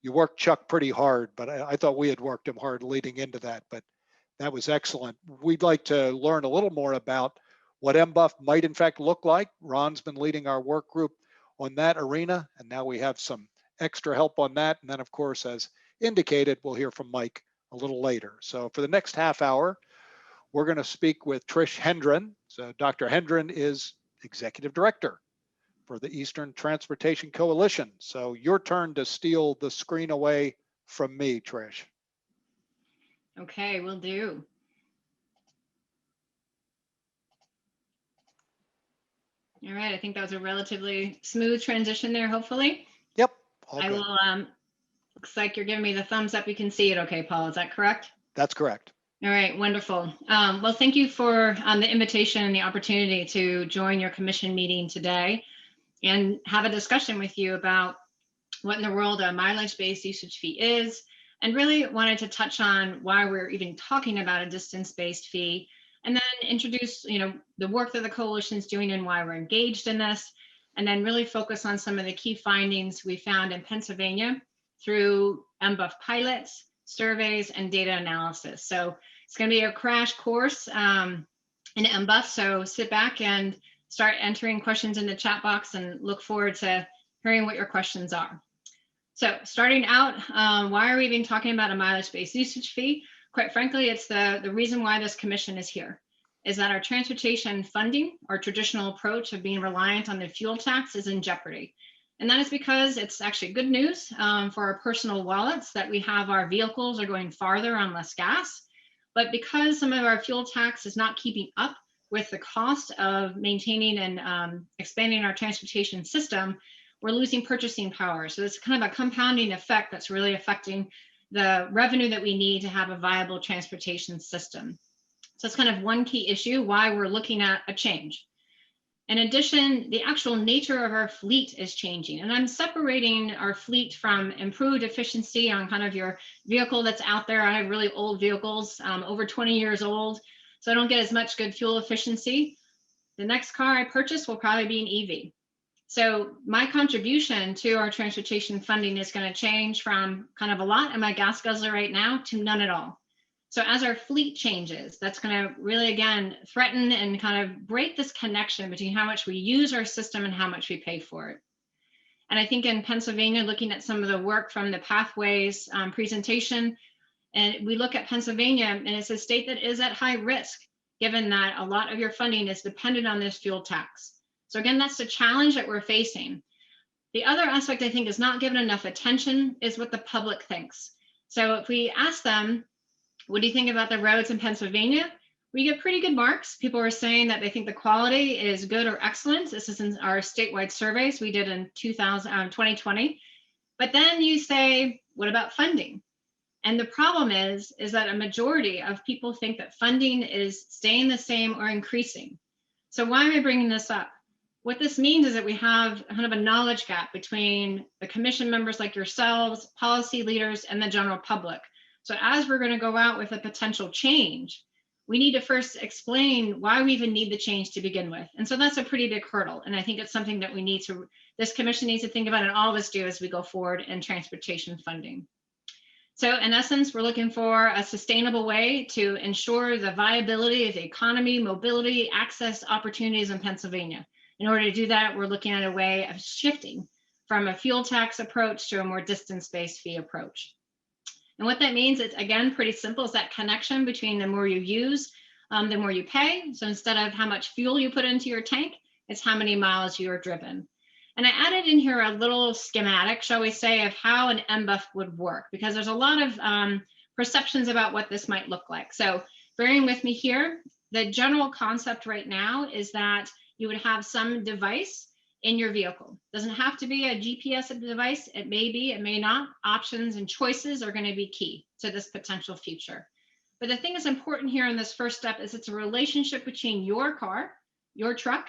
You worked Chuck pretty hard, but I thought we had worked him hard leading into that, but that was excellent. We'd like to learn a little more about what MBUF might in fact look like. Ron's been leading our work group on that arena, and now we have some extra help on that. And then of course, as indicated, we'll hear from Mike a little later. So for the next half hour, we're going to speak with Trish Hendren. So Dr. Hendren is Executive Director for the Eastern Transportation Coalition. So your turn to steal the screen away from me, Trish. Okay, will do. All right, I think that was a relatively smooth transition there, hopefully. Yep. I will, looks like you're giving me the thumbs up. You can see it okay, Paul, is that correct? That's correct. All right, wonderful. Well, thank you for the invitation and the opportunity to join your commission meeting today and have a discussion with you about what in the world a mileage-based usage fee is, and really wanted to touch on why we're even talking about a distance-based fee, and then introduce, the work that the coalition is doing and why we're engaged in this, and then really focus on some of the key findings we found in Pennsylvania through MBUF pilots, surveys, and data analysis. So it's going to be a crash course in MBUF. So sit back and start entering questions in the chat box and look forward to hearing what your questions are. So starting out, why are we even talking about a mileage-based usage fee? Quite frankly, it's the reason why this commission is here, is that our transportation funding, our traditional approach of being reliant on the fuel tax, is in jeopardy. And that is because it's actually good news for our personal wallets that we have our vehicles are going farther on less gas. But because some of our fuel tax is not keeping up with the cost of maintaining and expanding our transportation system, we're losing purchasing power. So it's kind of a compounding effect that's really affecting the revenue that we need to have a viable transportation system. So it's kind of one key issue why we're looking at a change. In addition, the actual nature of our fleet is changing. And I'm separating our fleet from improved efficiency on kind of your vehicle that's out there. I have really old vehicles, over 20 years old, so I don't get as much good fuel efficiency. The next car I purchase will probably be an EV. So my contribution to our transportation funding is going to change from kind of a lot in my gas guzzler right now to none at all. So as our fleet changes, that's going to really, again, threaten and kind of break this connection between how much we use our system and how much we pay for it. And I think in Pennsylvania, looking at some of the work from the Pathways presentation, and we look at Pennsylvania, and it's a state that is at high risk, given that a lot of your funding is dependent on this fuel tax. So again, that's the challenge that we're facing. The other aspect I think is not given enough attention is what the public thinks. So if we ask them, what do you think about the roads in Pennsylvania? We get pretty good marks. People are saying that they think the quality is good or excellent. This is in our statewide surveys we did in 2020. But then you say, what about funding? And the problem is that a majority of people think that funding is staying the same or increasing. So why am I bringing this up? What this means is that we have kind of a knowledge gap between the commission members like yourselves, policy leaders, and the general public. So as we're going to go out with a potential change, we need to first explain why we even need the change to begin with. And so that's a pretty big hurdle. And I think it's something that we need to, this commission needs to think about, and all of us do as we go forward in transportation funding. So in essence, we're looking for a sustainable way to ensure the viability of the economy, mobility, access opportunities in Pennsylvania. In order to do that, we're looking at a way of shifting from a fuel tax approach to a more distance-based fee approach. And what that means, it's again, pretty simple, is that connection between the more you use, the more you pay. So instead of how much fuel you put into your tank, it's how many miles you are driven. And I added in here a little schematic, shall we say, of how an MBUF would work, because there's a lot of perceptions about what this might look like. So bearing with me here, the general concept right now is that you would have some device in your vehicle. Doesn't have to be a GPS device. It may be, it may not. Options and choices are going to be key to this potential future. But the thing that's important here in this first step is it's a relationship between your car, your truck,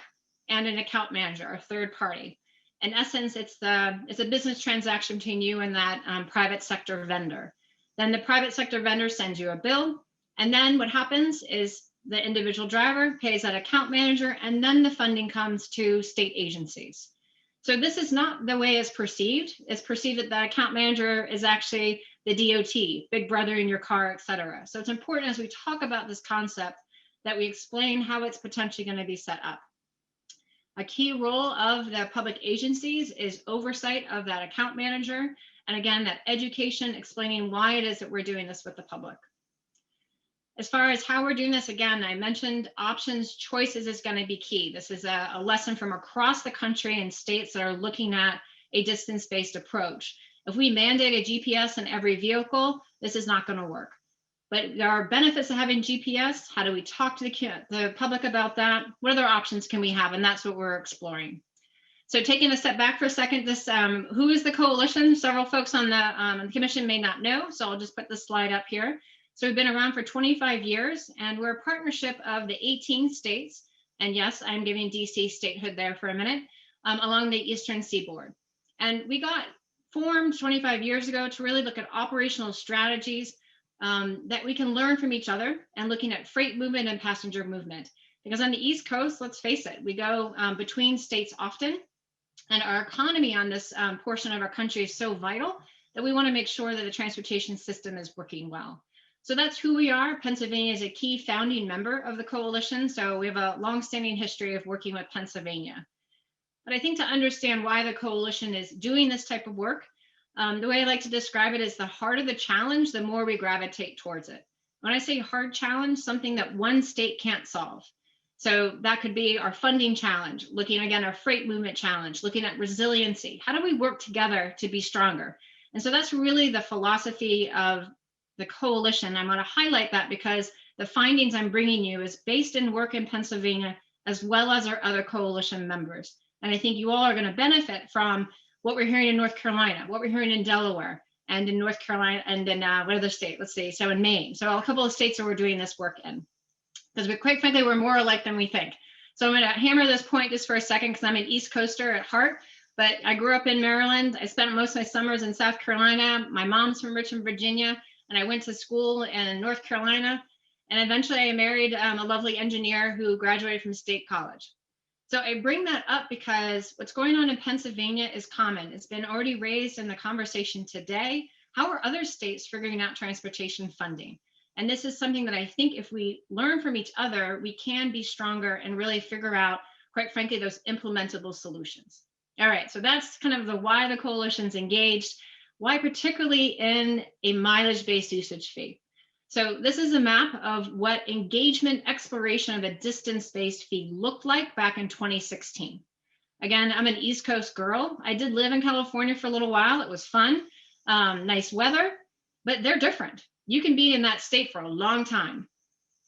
and an account manager, a third party. In essence, it's a business transaction between you and that private sector vendor. Then the private sector vendor sends you a bill. And then what happens is the individual driver pays that account manager, and then the funding comes to state agencies. So this is not the way it's perceived. It's perceived that the account manager is actually the DOT, big brother in your car, et cetera. So it's important as we talk about this concept that we explain how it's potentially going to be set up. A key role of the public agencies is oversight of that account manager. And again, that education, explaining why it is that we're doing this with the public. As far as how we're doing this, again, I mentioned options, choices is going to be key. This is a lesson from across the country and states that are looking at a distance-based approach. If we mandate a GPS in every vehicle, this is not going to work. But there are benefits of having GPS. How do we talk to the public about that? What other options can we have? And that's what we're exploring. So taking a step back for a second, this who is the coalition? Several folks on the commission may not know, so I'll just put this slide up here. So we've been around for 25 years, and we're a partnership of the 18 states. And yes, I'm giving DC statehood there for a minute, along the Eastern Seaboard. And we got formed 25 years ago to really look at operational strategies that we can learn from each other, and looking at freight movement and passenger movement. Because on the East Coast, let's face it, we go between states often, and our economy on this portion of our country is so vital that we want to make sure that the transportation system is working well. So that's who we are. Pennsylvania is a key founding member of the coalition, so we have a longstanding history of working with Pennsylvania. But I think to understand why the coalition is doing this type of work, the way I like to describe it is the harder the challenge, the more we gravitate towards it. When I say hard challenge, something that one state can't solve. So that could be our funding challenge, looking again, our freight movement challenge, looking at resiliency. How do we work together to be stronger? And so that's really the philosophy of the coalition. I want to highlight that because the findings I'm bringing you is based in work in Pennsylvania, as well as our other coalition members. And I think you all are going to benefit from what we're hearing in North Carolina, what we're hearing in Delaware, and in North Carolina, and in what other state? Let's see, so in Maine. So a couple of states that we're doing this work in. Because we, quite frankly, we're more alike than we think. So I'm going to hammer this point just for a second, because I'm an East Coaster at heart, but I grew up in Maryland. I spent most of my summers in South Carolina. My mom's from Richmond, Virginia, and I went to school in North Carolina. And eventually I married a lovely engineer who graduated from State College. So I bring that up because what's going on in Pennsylvania is common. It's been already raised in the conversation today. How are other states figuring out transportation funding? And this is something that I think if we learn from each other, we can be stronger and really figure out, quite frankly, those implementable solutions. All right, so that's kind of the why the coalition's engaged, why particularly in a mileage-based usage fee. So this is a map of what engagement exploration of a distance-based fee looked like back in 2016. Again, I'm an East Coast girl. I did live in California for a little while. It was fun, nice weather, but they're different. You can be in that state for a long time.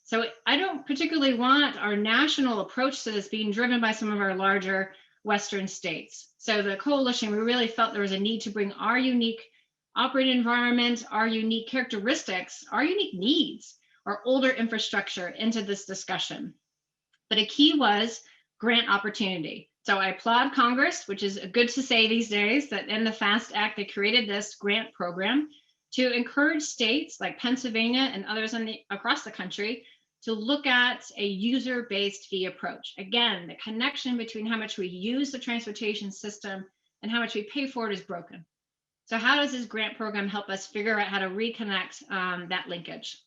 So I don't particularly want our national approach to this being driven by some of our larger Western states. So the coalition, we really felt there was a need to bring our unique operating environment, our unique characteristics, our unique needs, our older infrastructure into this discussion. But a key was grant opportunity. So I applaud Congress, which is good to say these days, that in the FAST Act, they created this grant program to encourage states like Pennsylvania and others across the country to look at a user-based fee approach. Again, the connection between how much we use the transportation system and how much we pay for it is broken. So how does this grant program help us figure out how to reconnect that linkage?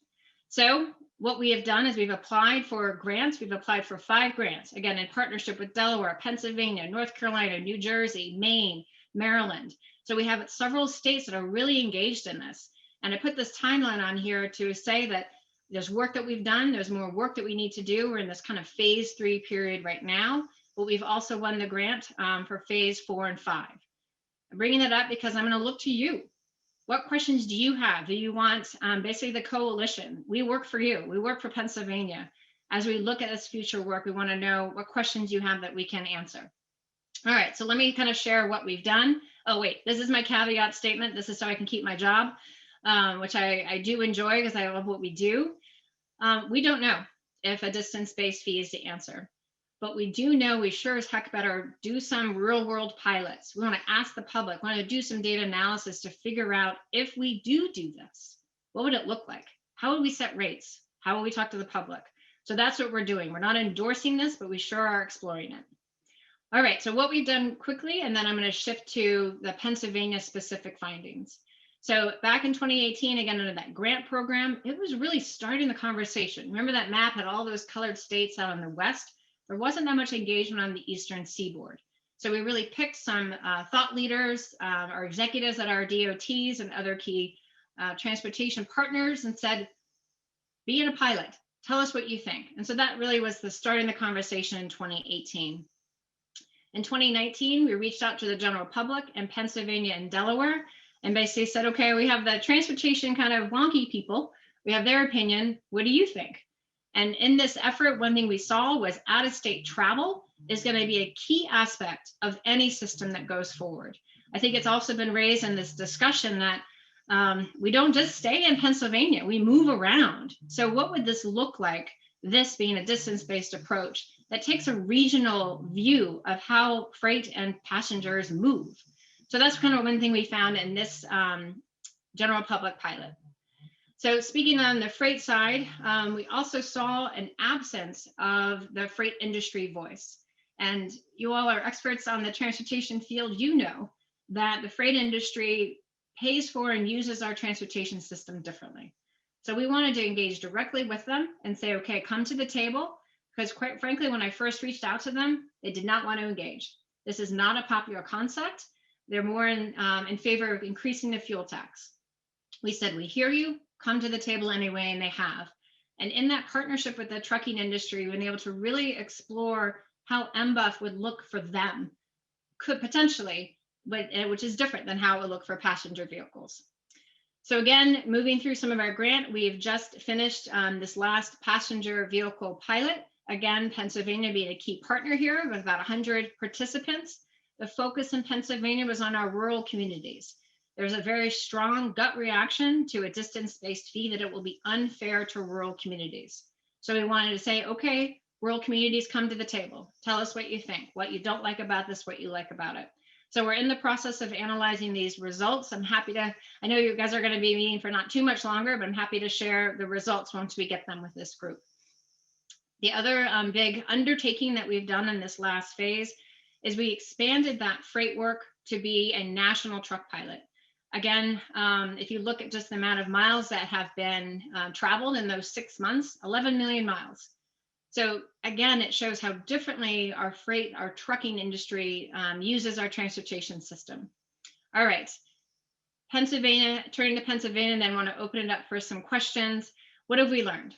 So what we have done is we've applied for grants. We've applied for 5 grants, again, in partnership with Delaware, Pennsylvania, North Carolina, New Jersey, Maine, Maryland. So we have several states that are really engaged in this. And I put this timeline on here to say that there's work that we've done. There's more work that we need to do. We're in this kind of phase 3 period right now, but we've also won the grant for phase 4 and 5. I'm bringing that up because I'm going to look to you. What questions do you have? Do you want basically the coalition? We work for you. We work for Pennsylvania. As we look at this future work, we want to know what questions you have that we can answer. All right, so let me kind of share what we've done. Oh, wait, this is my caveat statement. This is so I can keep my job, which I do enjoy because I love what we do. We don't know if a distance-based fee is the answer, but we do know we sure as heck better do some real-world pilots. We want to ask the public, we want to do some data analysis to figure out if we do this, what would it look like? How would we set rates? How will we talk to the public? So that's what we're doing. We're not endorsing this, but we sure are exploring it. All right, so what we've done quickly, and then I'm going to shift to the Pennsylvania specific findings. So back in 2018, again, under that grant program, it was really starting the conversation. Remember that map had all those colored states out in the West? There wasn't that much engagement on the Eastern Seaboard. So we really picked some thought leaders, our executives at our DOTs and other key transportation partners and said, be in a pilot, tell us what you think. And so that really was the starting the conversation in 2018. In 2019, we reached out to the general public in Pennsylvania and Delaware and basically said, okay, we have the transportation kind of wonky people. We have their opinion. What do you think? And in this effort, one thing we saw was out-of-state travel is going to be a key aspect of any system that goes forward. I think it's also been raised in this discussion that we don't just stay in Pennsylvania, we move around. So what would this look like, this being a distance-based approach that takes a regional view of how freight and passengers move? So that's kind of one thing we found in this general public pilot. So speaking on the freight side, we also saw an absence of the freight industry voice. And you all are experts on the transportation field. You know that the freight industry pays for and uses our transportation system differently. So we wanted to engage directly with them and say, okay, come to the table. Because quite frankly, when I first reached out to them, they did not want to engage. This is not a popular concept. They're more in favor of increasing the fuel tax. We said, we hear you, come to the table anyway, and they have. And in that partnership with the trucking industry, we've been able to really explore how MBUF would look for them, could potentially, but which is different than how it would look for passenger vehicles. So again, moving through some of our grant, we've just finished this last passenger vehicle pilot. Again, Pennsylvania being a key partner here with about 100 participants. The focus in Pennsylvania was on our rural communities. There's a very strong gut reaction to a distance-based fee that it will be unfair to rural communities. So we wanted to say, okay, rural communities, come to the table. Tell us what you think, what you don't like about this, what you like about it. So we're in the process of analyzing these results. I'm happy to, I know you guys are going to be meeting for not too much longer, but I'm happy to share the results once we get them with this group. The other big undertaking that we've done in this last phase is we expanded that freight work to be a national truck pilot. Again, if you look at just the amount of miles that have been traveled in those 6 months, 11 million miles. So again, it shows how differently our freight, our trucking industry uses our transportation system. All right, Pennsylvania, turning to Pennsylvania, and then want to open it up for some questions. What have we learned?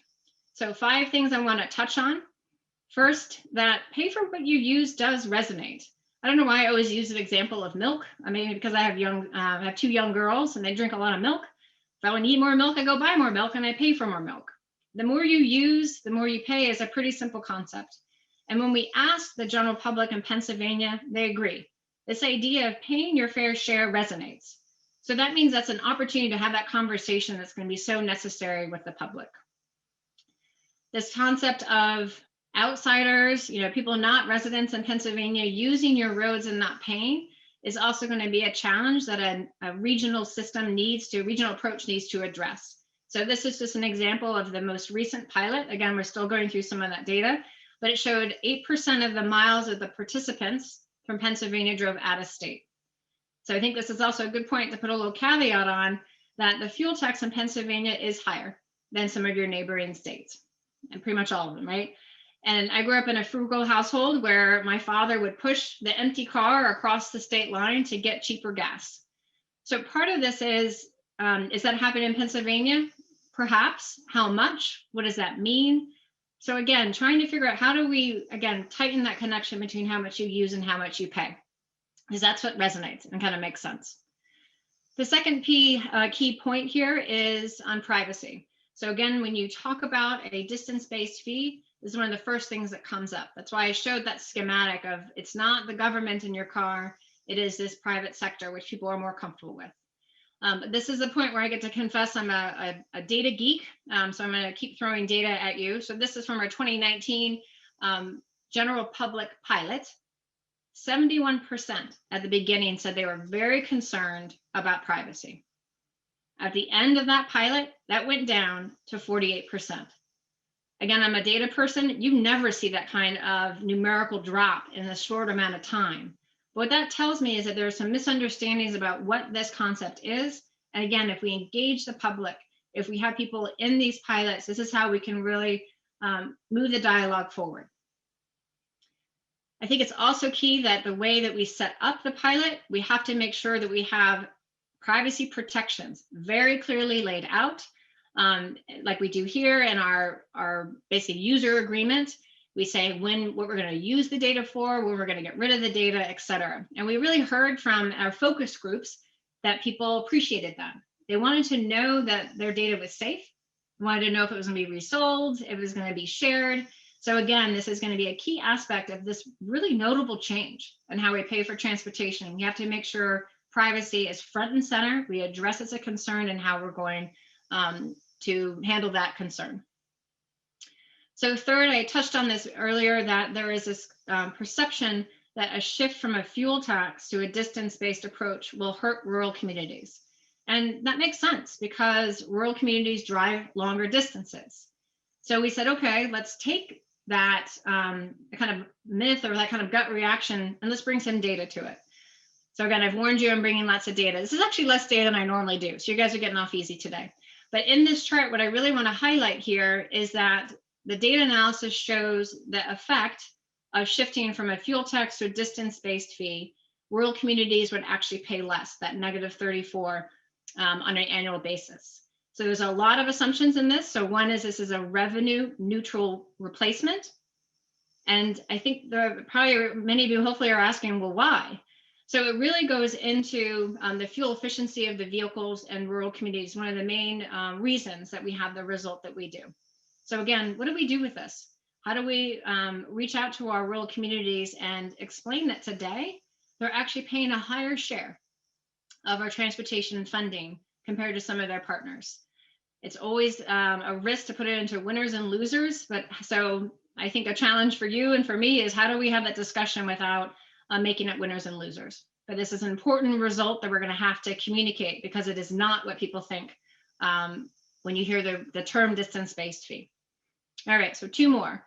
So 5 things I want to touch on. First, that pay for what you use does resonate. I don't know why I always use an example of milk. I mean, because I have 2 young girls and they drink a lot of milk. If I need more milk, I go buy more milk and I pay for more milk. The more you use, the more you pay is a pretty simple concept. And when we ask the general public in Pennsylvania, they agree. This idea of paying your fair share resonates. So that means that's an opportunity to have that conversation that's going to be so necessary with the public. This concept of outsiders, people not residents in Pennsylvania using your roads and not paying is also going to be a challenge that a regional system regional approach needs to address. So this is just an example of the most recent pilot. Again, we're still going through some of that data, but it showed 8% of the miles of the participants from Pennsylvania drove out of state. So I think this is also a good point to put a little caveat on that the fuel tax in Pennsylvania is higher than some of your neighboring states, and pretty much all of them, right? And I grew up in a frugal household where my father would push the empty car across the state line to get cheaper gas. So part of this is that happening in Pennsylvania? Perhaps. How much? What does that mean? So again, trying to figure out how do we, again, tighten that connection between how much you use and how much you pay, because that's what resonates and kind of makes sense. The second key point here is on privacy. So again, when you talk about a distance-based fee, this is one of the first things that comes up. That's why I showed that schematic of it's not the government in your car, it is this private sector, which people are more comfortable with. This is the point where I get to confess I'm a data geek, so I'm going to keep throwing data at you. So this is from our 2019 general public pilot. 71% at the beginning said they were very concerned about privacy. At the end of that pilot, that went down to 48%. Again, I'm a data person. You never see that kind of numerical drop in a short amount of time. What that tells me is that there are some misunderstandings about what this concept is. And again, if we engage the public, if we have people in these pilots, this is how we can really move the dialogue forward. I think it's also key that the way that we set up the pilot, we have to make sure that we have privacy protections very clearly laid out, like we do here in our basic user agreement. We say what we're going to use the data for, when we're going to get rid of the data, et cetera. And we really heard from our focus groups that people appreciated that. They wanted to know that their data was safe, wanted to know if it was going to be resold, if it was going to be shared. So again, this is going to be a key aspect of this really notable change in how we pay for transportation. We have to make sure privacy is front and center. We address it as a concern and how we're going to handle that concern. So third, I touched on this earlier, that there is this perception that a shift from a fuel tax to a distance-based approach will hurt rural communities. And that makes sense because rural communities drive longer distances. So we said, okay, let's take that kind of myth or that kind of gut reaction and let's bring some data to it. So again, I've warned you I'm bringing lots of data. This is actually less data than I normally do. So you guys are getting off easy today. But in this chart, what I really want to highlight here is that the data analysis shows the effect of shifting from a fuel tax to a distance-based fee. Rural communities would actually pay less, that -34 on an annual basis. So there's a lot of assumptions in this. So one is this is a revenue neutral replacement. And I think probably many of you hopefully are asking, well, why? So it really goes into the fuel efficiency of the vehicles and rural communities, one of the main reasons that we have the result that we do. So again, what do we do with this? How do we reach out to our rural communities and explain that today they're actually paying a higher share of our transportation funding compared to some of their partners? It's always a risk to put it into winners and losers, but so I think a challenge for you and for me is how do we have that discussion without making it winners and losers? But this is an important result that we're going to have to communicate because it is not what people think when you hear the term distance-based fee. All right, so 2 more.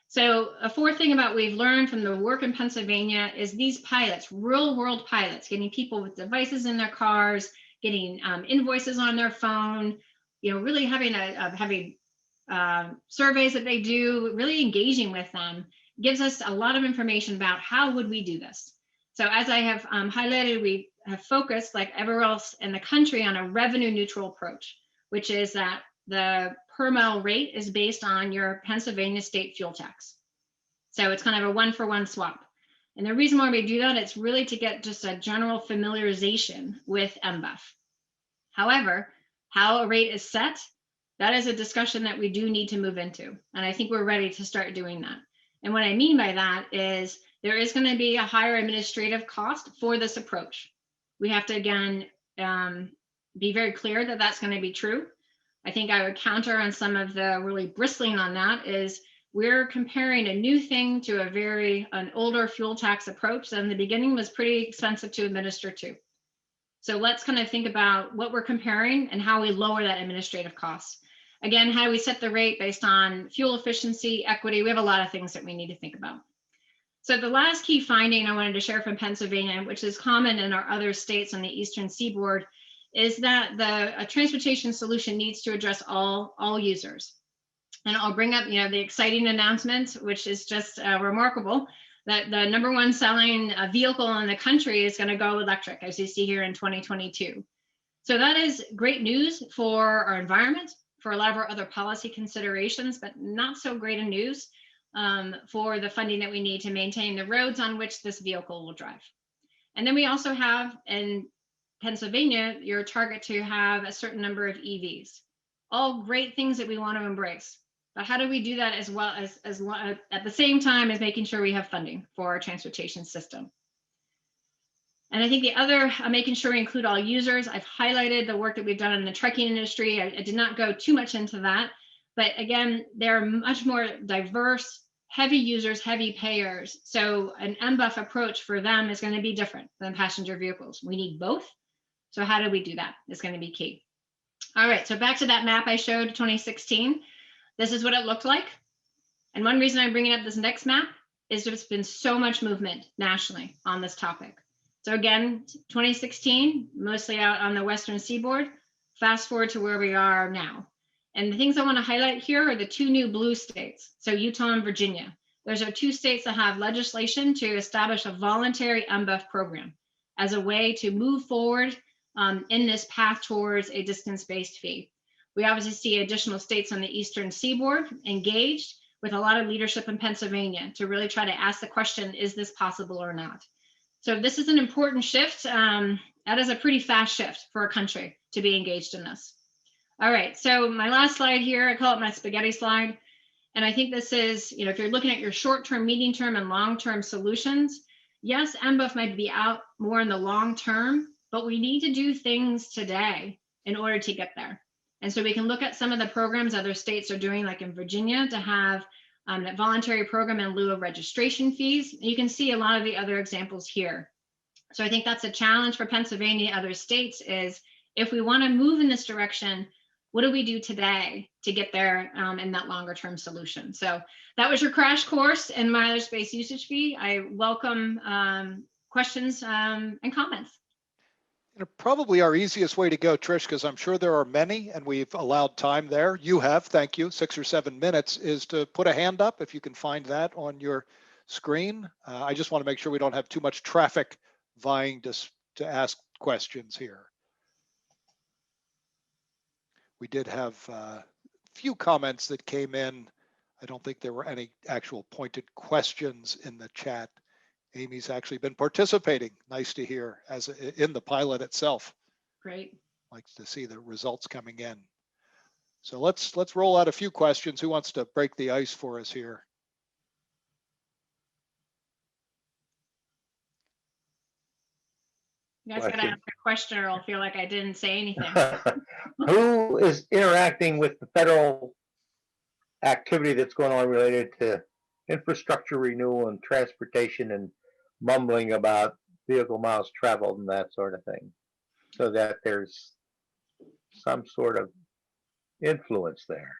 So a 4th thing about we've learned from the work in Pennsylvania is these pilots, real world pilots, getting people with devices in their cars, getting invoices on their phone, really having surveys that they do, really engaging with them, gives us a lot of information about how would we do this. So as I have highlighted, we have focused, like everywhere else in the country, on a revenue neutral approach, which is that the per mile rate is based on your Pennsylvania state fuel tax. So it's kind of a one-for-one swap. And the reason why we do that, it's really to get just a general familiarization with MBUF. However, how a rate is set, that is a discussion that we do need to move into. And I think we're ready to start doing that. And what I mean by that is there is going to be a higher administrative cost for this approach. We have to, again, be very clear that that's going to be true. I think I would counter on some of the really bristling on that is we're comparing a new thing to an older fuel tax approach that in the beginning was pretty expensive to administer to. So let's kind of think about what we're comparing and how we lower that administrative cost. Again, how do we set the rate based on fuel efficiency, equity? We have a lot of things that we need to think about. So the last key finding I wanted to share from Pennsylvania, which is common in our other states on the Eastern Seaboard, is that a transportation solution needs to address all users. And I'll bring up, the exciting announcement, which is just remarkable, that the #1 selling vehicle in the country is going to go electric, as you see here in 2022. So that is great news for our environment, for a lot of our other policy considerations, but not so great a news for the funding that we need to maintain the roads on which this vehicle will drive. And then we also have in Pennsylvania, your target to have a certain number of EVs. All great things that we want to embrace. But how do we do that as well as at the same time as making sure we have funding for our transportation system? And I think the other, making sure we include all users. I've highlighted the work that we've done in the trucking industry. I did not go too much into that. But again, they're much more diverse, heavy users, heavy payers. So an MBUF approach for them is going to be different than passenger vehicles. We need both. So how do we do that? It's going to be key. All right, so back to that map I showed, 2016. This is what it looked like. And one reason I'm bringing up this next map is there's been so much movement nationally on this topic. So again, 2016, mostly out on the Western Seaboard. Fast forward to where we are now. And the things I want to highlight here are the 2 new blue states. So Utah and Virginia. Those are 2 states that have legislation to establish a voluntary MBUF program as a way to move forward in this path towards a distance-based fee. We obviously see additional states on the Eastern Seaboard engaged with a lot of leadership in Pennsylvania to really try to ask the question, is this possible or not? So this is an important shift. That is a pretty fast shift for a country to be engaged in this. All right, so my last slide here, I call it my spaghetti slide. And I think this is, if you're looking at your short-term, medium-term, and long-term solutions, yes, MBUF might be out more in the long term, but we need to do things today in order to get there. And so we can look at some of the programs other states are doing, like in Virginia, to have that voluntary program in lieu of registration fees. You can see a lot of the other examples here. So I think that's a challenge for Pennsylvania, other states, is if we want to move in this direction, what do we do today to get there in that longer term solution? So that was your crash course in mileage-based usage fee. I welcome questions and comments. Probably our easiest way to go, Trish, because I'm sure there are many and we've allowed time there. You have, thank you, 6 or 7 minutes, is to put a hand up if you can find that on your screen. I just want to make sure we don't have too much traffic vying to ask questions here. We did have a few comments that came in. I don't think there were any actual pointed questions in the chat. Amy's actually been participating. Nice to hear as in the pilot itself. Great. Likes to see the results coming in. So let's roll out a few questions. Who wants to break the ice for us here? You guys gotta ask a question or I'll feel like I didn't say anything. Who is interacting with the federal activity that's going on related to infrastructure renewal and transportation and mumbling about vehicle miles traveled and that sort of thing, so that there's some sort of influence there?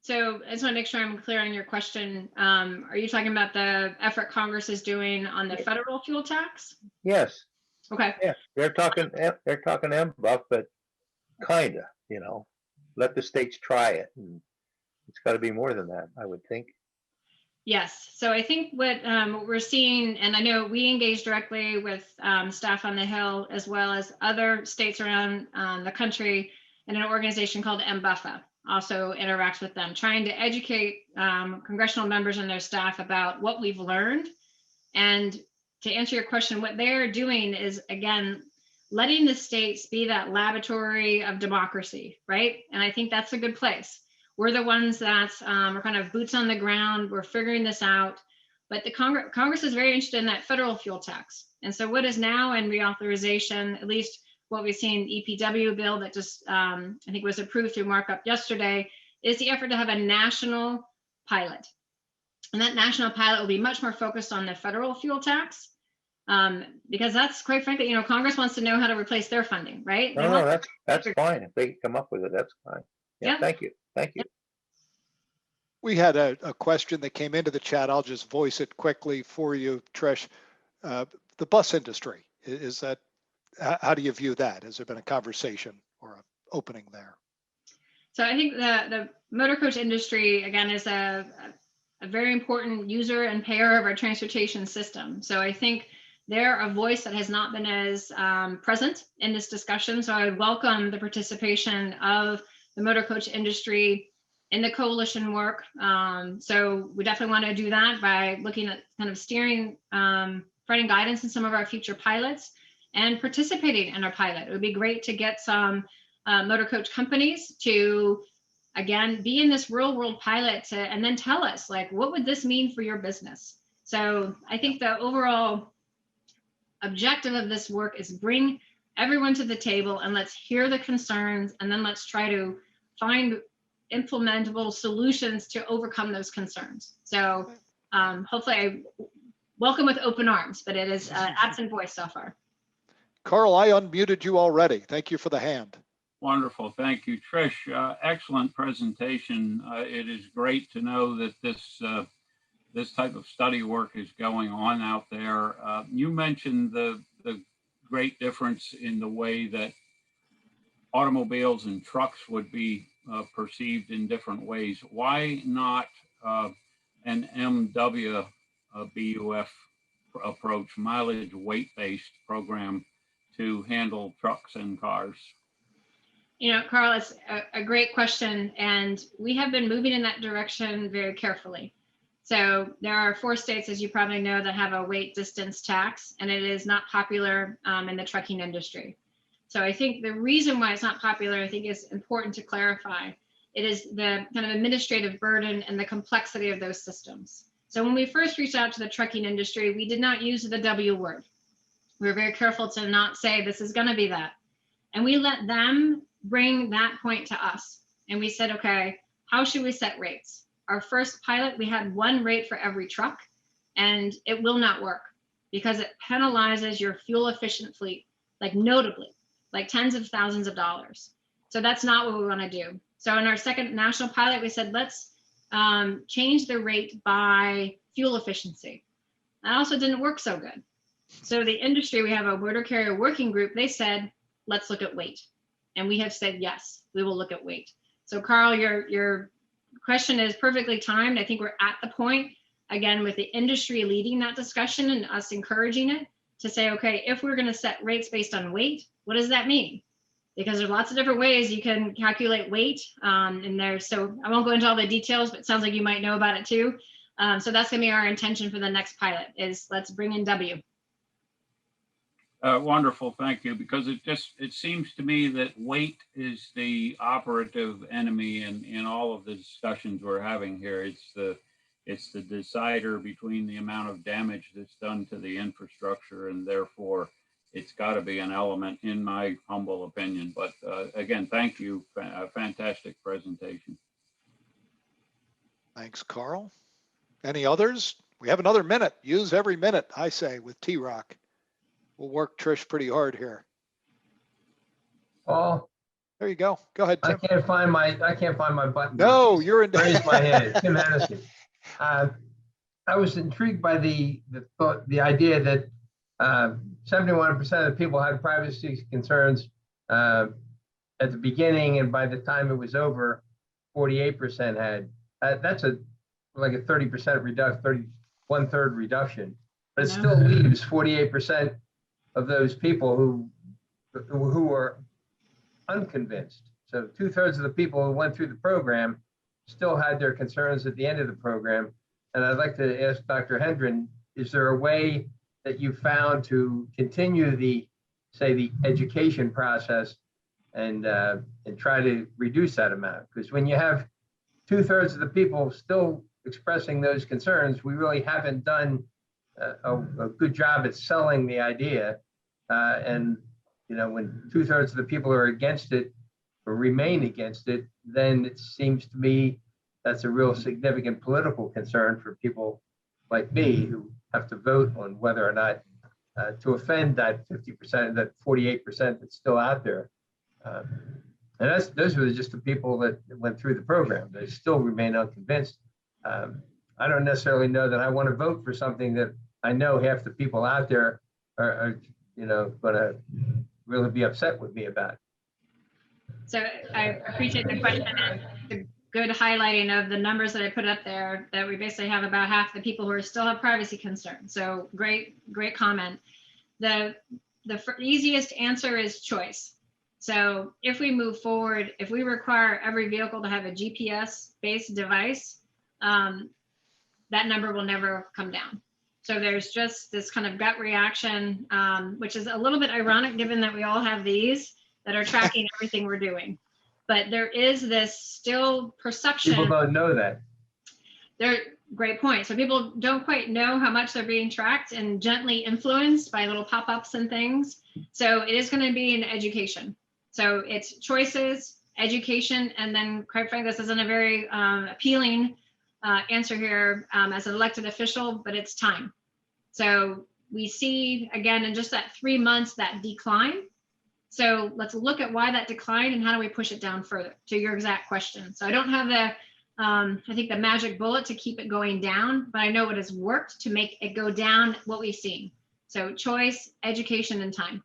So I just want to make sure I'm clear on your question. Are you talking about the effort Congress is doing on the federal fuel tax? Yes. Okay. Yeah, they're talking MBUF, but kinda, let the states try it. And it's got to be more than that, I would think. Yes. So I think what we're seeing, and I know we engage directly with staff on the Hill as well as other states around the country, and an organization called MBUF also interacts with them, trying to educate congressional members and their staff about what we've learned. And to answer your question, what they're doing is, again, letting the states be that laboratory of democracy, right? And I think that's a good place. We're the ones that are kind of boots on the ground. We're figuring this out. But the Congress is very interested in that federal fuel tax. And so what is now in reauthorization, at least what we've seen, EPW bill that just, I think was approved through markup yesterday, is the effort to have a national pilot. And that national pilot will be much more focused on the federal fuel tax, because that's, quite frankly, Congress wants to know how to replace their funding, right? No, that's fine. If they come up with it, that's fine. Yeah, Yeah. thank you. Thank you. We had a question that came into the chat. I'll just voice it quickly for you, Trish. The bus industry, is that, how do you view that? Has there been a conversation or an opening there? So I think the motor coach industry, again, is a very important user and payer of our transportation system. So I think they're a voice that has not been as present in this discussion. So I would welcome the participation of the motor coach industry in the coalition work. So we definitely want to do that by looking at kind of steering, providing guidance in some of our future pilots and participating in our pilot. It would be great to get some motor coach companies to, again, be in this real world pilot and then tell us, like, what would this mean for your business? So I think the overall objective of this work is bring everyone to the table and let's hear the concerns, and then let's try to find implementable solutions to overcome those concerns. So hopefully I welcome with open arms, but it is absent voice so far. Carl, I unmuted you already. Thank you for the hand. Wonderful. Thank you, Trish. Excellent presentation. It is great to know that this type of study work is going on out there. You mentioned the great difference in the way that automobiles and trucks would be perceived in different ways. Why not an MWBUF approach, mileage weight-based program to handle trucks and cars? Carl, it's a great question, and we have been moving in that direction very carefully. So there are 4 states, as you probably know, that have a weight distance tax, and it is not popular in the trucking industry. So I think the reason why it's not popular, I think, is important to clarify. It is the kind of administrative burden and the complexity of those systems. So when we first reached out to the trucking industry, we did not use the W word. We were very careful to not say this is going to be that. And we let them bring that point to us. And we said, okay, how should we set rates? Our first pilot, we had 1 rate for every truck, and it will not work because it penalizes your fuel efficient fleet, like notably, like tens of thousands of dollars. So that's not what we want to do. So in our second national pilot, we said, let's change the rate by fuel efficiency. That also didn't work so good. So the industry, we have a motor carrier working group, they said, let's look at weight. And we have said, yes, we will look at weight. So Carl, your question is perfectly timed. I think we're at the point, again, with the industry leading that discussion and us encouraging it to say, okay, if we're going to set rates based on weight, what does that mean? Because there's lots of different ways you can calculate weight in there. So I won't go into all the details, but it sounds like you might know about it too. So that's going to be our intention for the next pilot, is let's bring in W. Wonderful, thank you. Because it seems to me that weight is the operative enemy in all of the discussions we're having here. It's the decider between the amount of damage that's done to the infrastructure, and therefore it's got to be an element, in my humble opinion. But again, thank you. Fantastic presentation. Thanks, Carl. Any others? We have another minute. Use every minute, I say, with T-Rock. We'll work Trish pretty hard here. Paul, there you go. Go ahead, Tim. I can't find my button. No, you're in. Raise my hand. Tim Hennessy. I was intrigued by the idea that 71% of the people had privacy concerns at the beginning, and by the time it was over, 48% had. That's like a 30% reduction, 1/3 reduction, but it still leaves 48% of those people who were unconvinced. So 2/3 of the people who went through the program still had their concerns at the end of the program. And I'd like to ask Dr. Hendren, is there a way that you found to continue the education process and try to reduce that amount? Because when you have 2/3 of the people still expressing those concerns, we really haven't done a good job at selling the idea. And when 2/3 of the people are against it or remain against it, then it seems to me that's a real significant political concern for people like me who have to vote on whether or not to offend that 50%, that 48% that's still out there. And those were just the people that went through the program. They still remain unconvinced. I don't necessarily know that I want to vote for something that I know half the people out there are going to really be upset with me about. So I appreciate the question and the good highlighting of the numbers that I put up there, that we basically have about half the people who still have privacy concerns. So great comment. The easiest answer is choice. So if we move forward, if we require every vehicle to have a GPS-based device, that number will never come down. So there's just this kind of gut reaction, which is a little bit ironic given that we all have these that are tracking everything we're doing. But there is this still perception. People don't know that. Great point. So people don't quite know how much they're being tracked and gently influenced by little pop-ups and things. So it is going to be an education. So it's choices, education, and then quite frankly, this isn't a very appealing answer here as an elected official, but it's time. So we see, again, in just that 3 months, that decline. So let's look at why that declined and how do we push it down further, to your exact question. So I don't have I think the magic bullet to keep it going down, but I know it has worked to make it go down what we've seen. So choice, education, and time.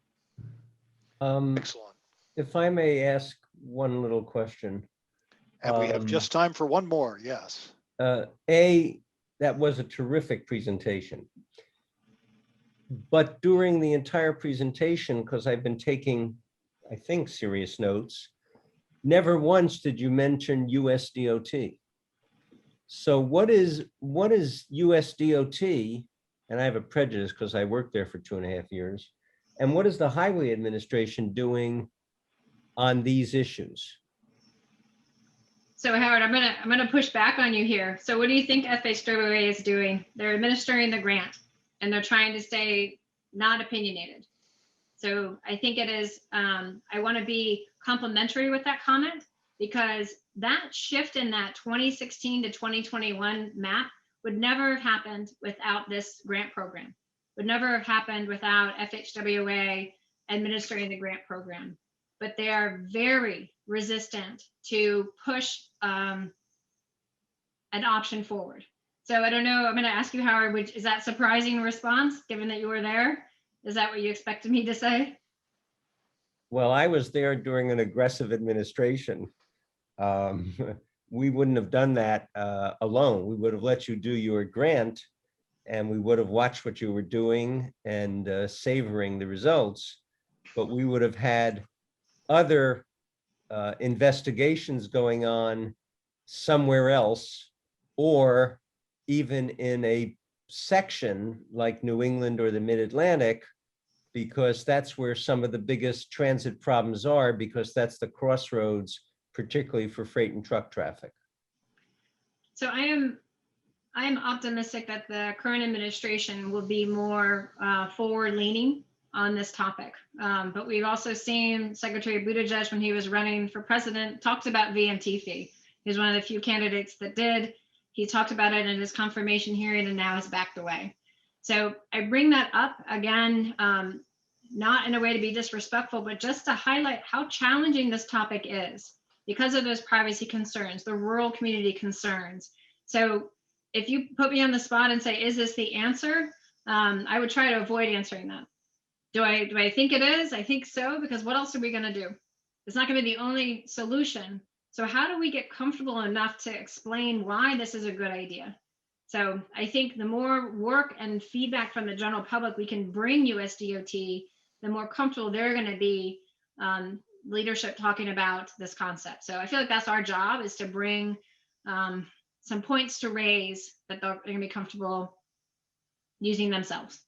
Excellent. If I may ask one little question. And we have just time for one more, yes. That was a terrific presentation. But during the entire presentation, because I've been taking, I think, serious notes, never once did you mention USDOT. So what is USDOT? And I have a prejudice because I worked there for 2.5 years. And what is the Highway Administration doing on these issues? So Howard, I'm gonna push back on you here. So what do you think FHWA is doing? They're administering the grant and they're trying to stay not opinionated. So I think it is, I want to be complimentary with that comment, because that shift in that 2016 to 2021 map would never have happened without this grant program, would never have happened without FHWA administering the grant program. But they are very resistant to push an option forward. So I don't know, I'm going to ask you, Howard, is that surprising response given that you were there? Is that what you expected me to say? Well, I was there during an aggressive administration. We wouldn't have done that alone. We would have let you do your grant and we would have watched what you were doing and savoring the results, but we would have had other investigations going on somewhere else, or even in a section like New England or the Mid-Atlantic, because that's where some of the biggest transit problems are, because that's the crossroads, particularly for freight and truck traffic. So I am optimistic that the current administration will be more forward-leaning on this topic. But we've also seen Secretary Buttigieg, when he was running for president, talked about VMT fee. He's one of the few candidates that did. He talked about it in his confirmation hearing and now has backed away. So I bring that up again, not in a way to be disrespectful, but just to highlight how challenging this topic is because of those privacy concerns, the rural community concerns. So if you put me on the spot and say, is this the answer? I would try to avoid answering that. Do I think it is? I think so, because what else are we gonna do? It's not gonna be the only solution. So how do we get comfortable enough to explain why this is a good idea? So I think the more work and feedback from the general public we can bring USDOT, the more comfortable they're gonna be leadership talking about this concept. So I feel like that's our job, is to bring some points to raise that they're gonna be comfortable using themselves.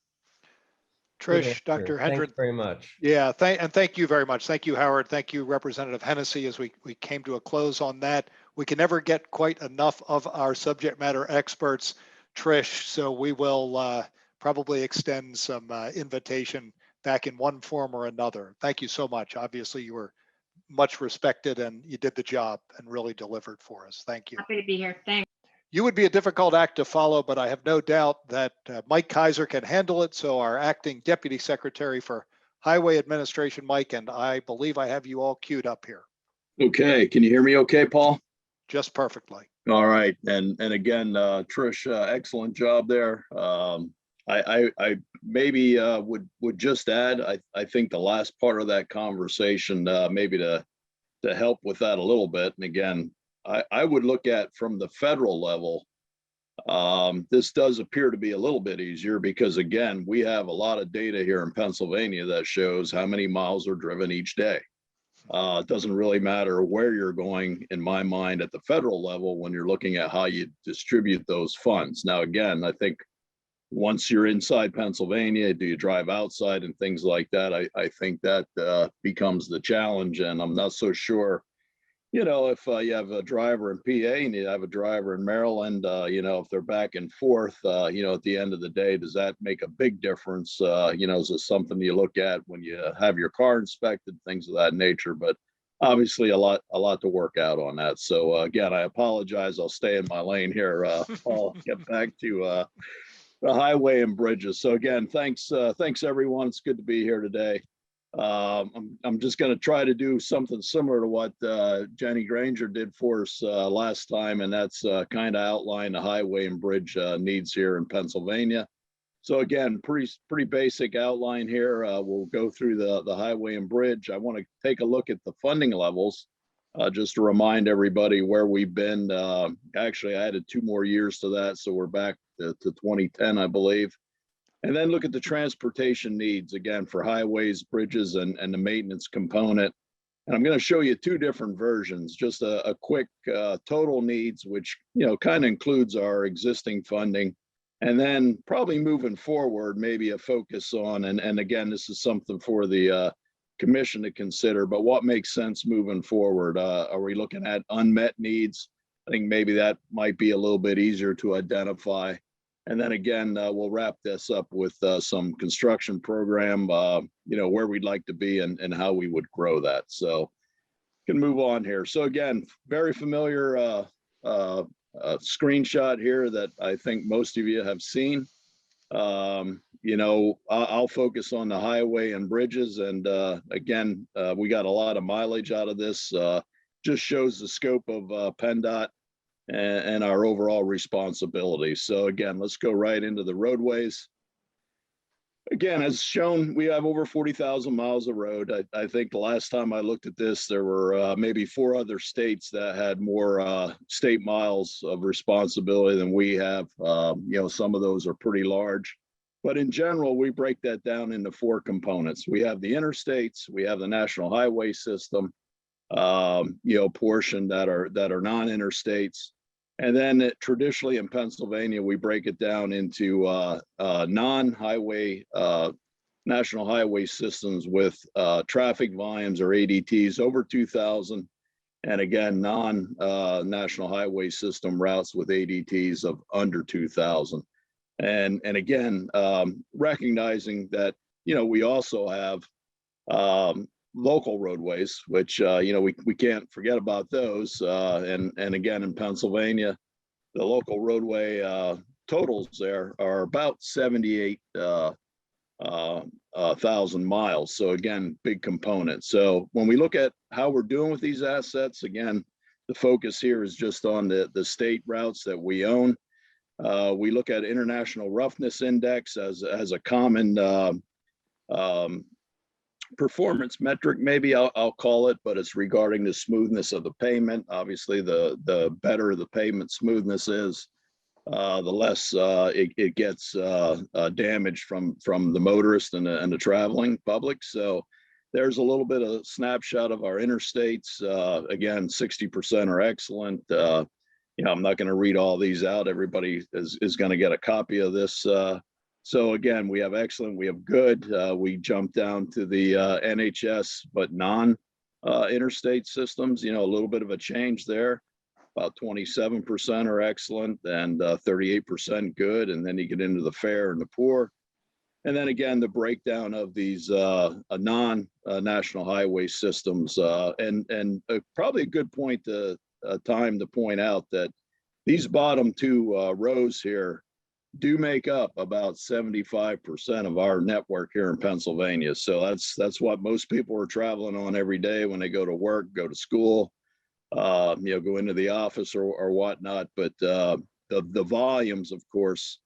Good Trish, answer. Dr. Thanks Hendren. very much. Yeah, thank you very much. Thank you, Howard. Thank you, Representative Hennessy. As we came to a close on that, we can never get quite enough of our subject matter experts, Trish. So we will probably extend some invitation back in one form or another. Thank you so much. Obviously, you were much respected and you did the job and really delivered for us. Thank you. Happy to be here. Thanks. You would be a difficult act to follow, but I have no doubt that Mike Kaiser can handle it. So our acting deputy secretary for Highway Administration, Mike, and I believe I have you all queued up here. Okay, can you hear me okay, Paul? Just perfectly. All right, and again, Trish, excellent job there. I maybe would just add, I think the last part of that conversation, maybe to help with that a little bit, and again, I would look at from the federal level, this does appear to be a little bit easier because again, we have a lot of data here in Pennsylvania that shows how many miles are driven each day. It doesn't really matter where you're going, in my mind, at the federal level when you're looking at how you distribute those funds. Now, again, I think once you're inside Pennsylvania, do you drive outside and things like that? I think that becomes the challenge, and I'm not so sure. You know, if you have a driver in PA and you have a driver in Maryland, you know, if they're back and forth, you know, at the end of the day, does that make a big difference? You know, is this something you look at when you have your car inspected, things of that nature? But obviously a lot to work out on that. So again, I apologize. I'll stay in my lane here. I'll get back to the highway and bridges. So again, thanks everyone. It's good to be here today. I'm just going to try to do something similar to what Jenny Granger did for us last time, and that's kind of outline the highway and bridge needs here in Pennsylvania. So again, pretty basic outline here. We'll go through the highway and bridge. I want to take a look at the funding levels, just to remind everybody where we've been. Actually, I added 2 more years to that, so we're back to 2010, I believe. And then look at the transportation needs, again, for highways, bridges, and the maintenance component. And I'm going to show you 2 different versions, just a quick total needs, which, you know, kind of includes our existing funding. And then probably moving forward, maybe a focus on, and again, this is something for the commission to consider, but what makes sense moving forward? Are we looking at unmet needs? I think maybe that might be a little bit easier to identify. And then again, we'll wrap this up with some construction program, you know, where we'd like to be and how we would grow that. So can move on here. So again, very familiar screenshot here that I think most of you have seen. You know, I'll focus on the highway and bridges. And again, we got a lot of mileage out of this. Just shows the scope of PennDOT and our overall responsibility. So again, let's go right into the roadways. Again, as shown, we have over 40,000 miles of road. I think the last time I looked at this, there were maybe 4 other states that had more state miles of responsibility than we have. You know, some of those are pretty large. But in general, we break that down into 4 components. We have the interstates, we have the national highway system, you know, portion that are non-interstates. And then traditionally in Pennsylvania, we break it down into non-highway, national highway systems with traffic volumes or ADTs over 2,000. And again, non-national highway system routes with ADTs of under 2,000. And again, recognizing that, you know, we also have local roadways, which, you know, we can't forget about those. And again, in Pennsylvania, the local roadway totals there are about 78,000 miles. So again, big component. So when we look at how we're doing with these assets, again, the focus here is just on the state routes that we own. We look at International Roughness Index as a common performance metric, maybe I'll call it, but it's regarding the smoothness of the pavement. Obviously, the better the pavement smoothness is, the less it gets damaged from the motorist and the traveling public. So there's a little bit of snapshot of our interstates. Again, 60% are excellent. I'm not going to read all these out. Everybody is going to get a copy of this. So again, we have excellent, we have good. We jump down to the NHS, but interstate systems, a little bit of a change there. About 27% are excellent and 38% good. And then you get into the fair and the poor. And then again, the breakdown of these non-national highway systems. And probably a good point time to point out that these bottom two rows here do make up about 75% of our network here in Pennsylvania. So that's what most people are traveling on every day when they go to work, go to school, go into the office or whatnot. But the volumes, of course,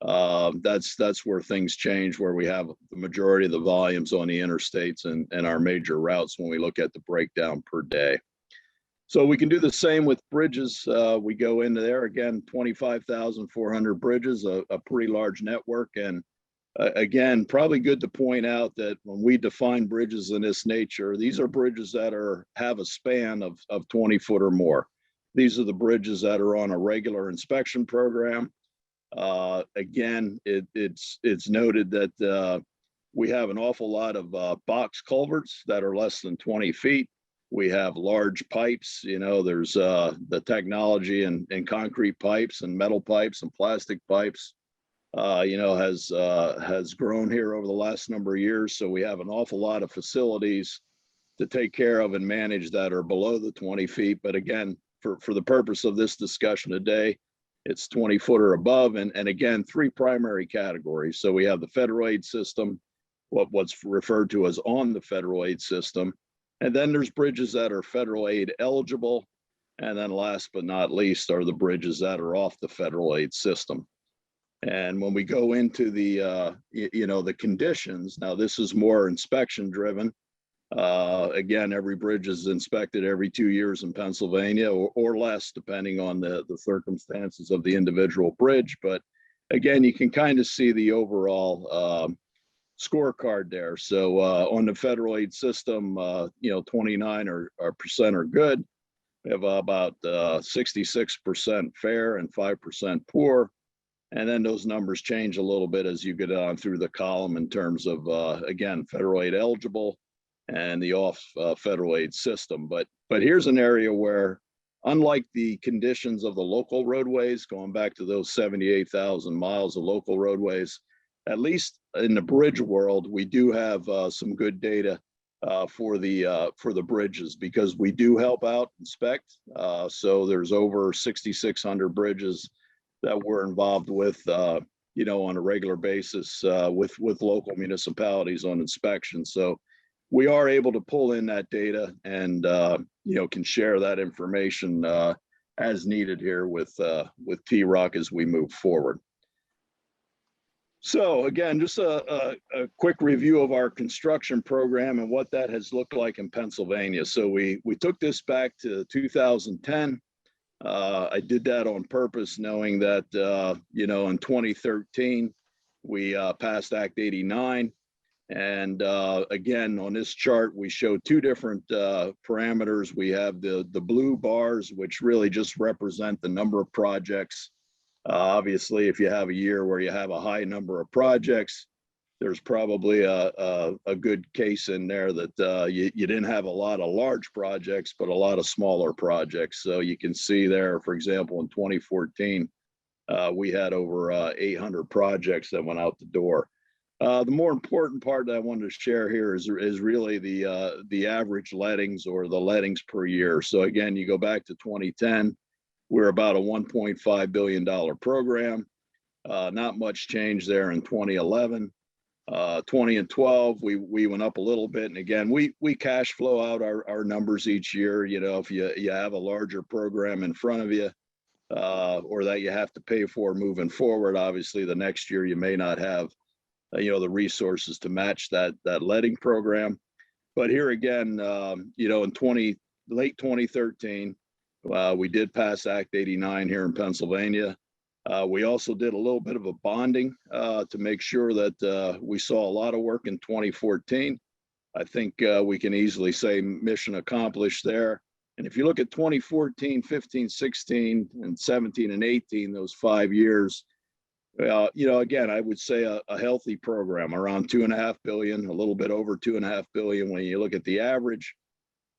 that's where things change, where we have the majority of the volumes on the interstates and our major routes when we look at the breakdown per day. So we can do the same with bridges. We go into there again, 25,400 bridges, a pretty large network. And again, probably good to point out that when we define bridges in this nature, these are bridges that have a span of 20 foot or more. These are the bridges that are on a regular inspection program. Again, it's noted that we have an awful lot of box culverts that are less than 20 feet. We have large pipes, there's the technology in concrete pipes and metal pipes and plastic pipes, has grown here over the last number of years. So we have an awful lot of facilities to take care of and manage that are below the 20 feet. But again, for the purpose of this discussion today, it's 20 foot or above. And again, three primary categories. So we have the federal aid system, what's referred to as on the federal aid system. And then there's bridges that are federal aid eligible. And then last but not least are the bridges that are off the federal aid system. And when we go into the conditions, now this is more inspection driven. Again, every bridge is inspected every 2 years in Pennsylvania or less, depending on the circumstances of the individual bridge. But again, you can kind of see the overall scorecard there. So on the federal aid system, 29% are good. We have about 66% fair and 5% poor. And then those numbers change a little bit as you get on through the column in terms of, again, federal aid eligible and the off federal aid system. But here's an area where, unlike the conditions of the local roadways, going back to those 78,000 miles of local roadways, at least in the bridge world, we do have some good data for the bridges, because we do help out inspect. So there's over 6,600 bridges that we're involved with, on a regular basis with local municipalities on inspection. So we are able to pull in that data and can share that information as needed here with T-Rock as we move forward. So again, just a quick review of our construction program and what that has looked like in Pennsylvania. So we took this back to 2010. I did that on purpose, knowing that, in 2013, we passed Act 89. And again, on this chart, we show two different parameters. We have the blue bars, which really just represent the number of projects. Obviously, if you have a year where you have a high number of projects, there's probably a good case in there that you didn't have a lot of large projects, but a lot of smaller projects. So you can see there, for example, in 2014, we had over 800 projects that went out the door. The more important part that I wanted to share here is really the average lettings or the lettings per year. So again, you go back to 2010, we're about a $1.5 billion program. Not much change there in 2011. 20 and 12, we went up a little bit. And again, we cash flow out our numbers each year. If you have a larger program in front of you or that you have to pay for moving forward, obviously the next year you may not have the resources to match that letting program. But here again, in late 2013, we did pass Act 89 here in Pennsylvania. We also did a little bit of a bonding to make sure that we saw a lot of work in 2014. I think we can easily say mission accomplished there. And if you look at 2014, 15, 16, and 17 and 18, those 5 years, again, I would say a healthy program, around 2.5 billion, a little bit over 2.5 billion when you look at the average.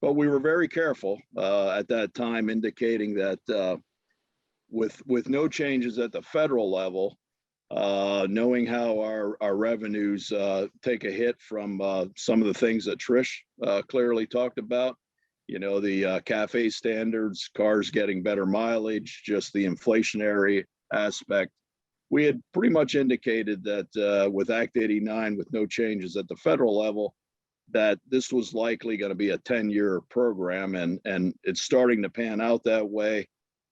But we were very careful at that time, indicating that with no changes at the federal level, knowing how our revenues take a hit from some of the things that Trish clearly talked about, the CAFE standards, cars getting better mileage, just the inflationary aspect. We had pretty much indicated that with Act 89, with no changes at the federal level, that this was likely going to be a 10-year program, and it's starting to pan out that way.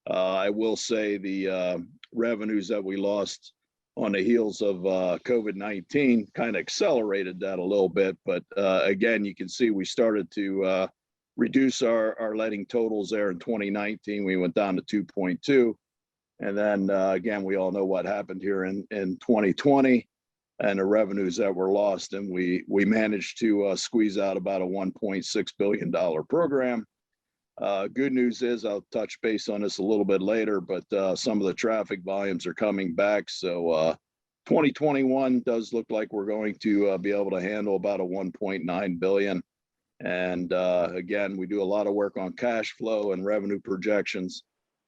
I will say the revenues that we lost on the heels of COVID-19 kind of accelerated that a little bit. But again, you can see we started to reduce our letting totals there in 2019. We went down to 2.2. And then again, we all know what happened here in 2020 and the revenues that were lost. And we managed to squeeze out about a $1.6 billion program. Good news is, I'll touch base on this a little bit later, but some of the traffic volumes are coming back. So 2021 does look like we're going to be able to handle about a 1.9 billion. And again, we do a lot of work on cash flow and revenue projections,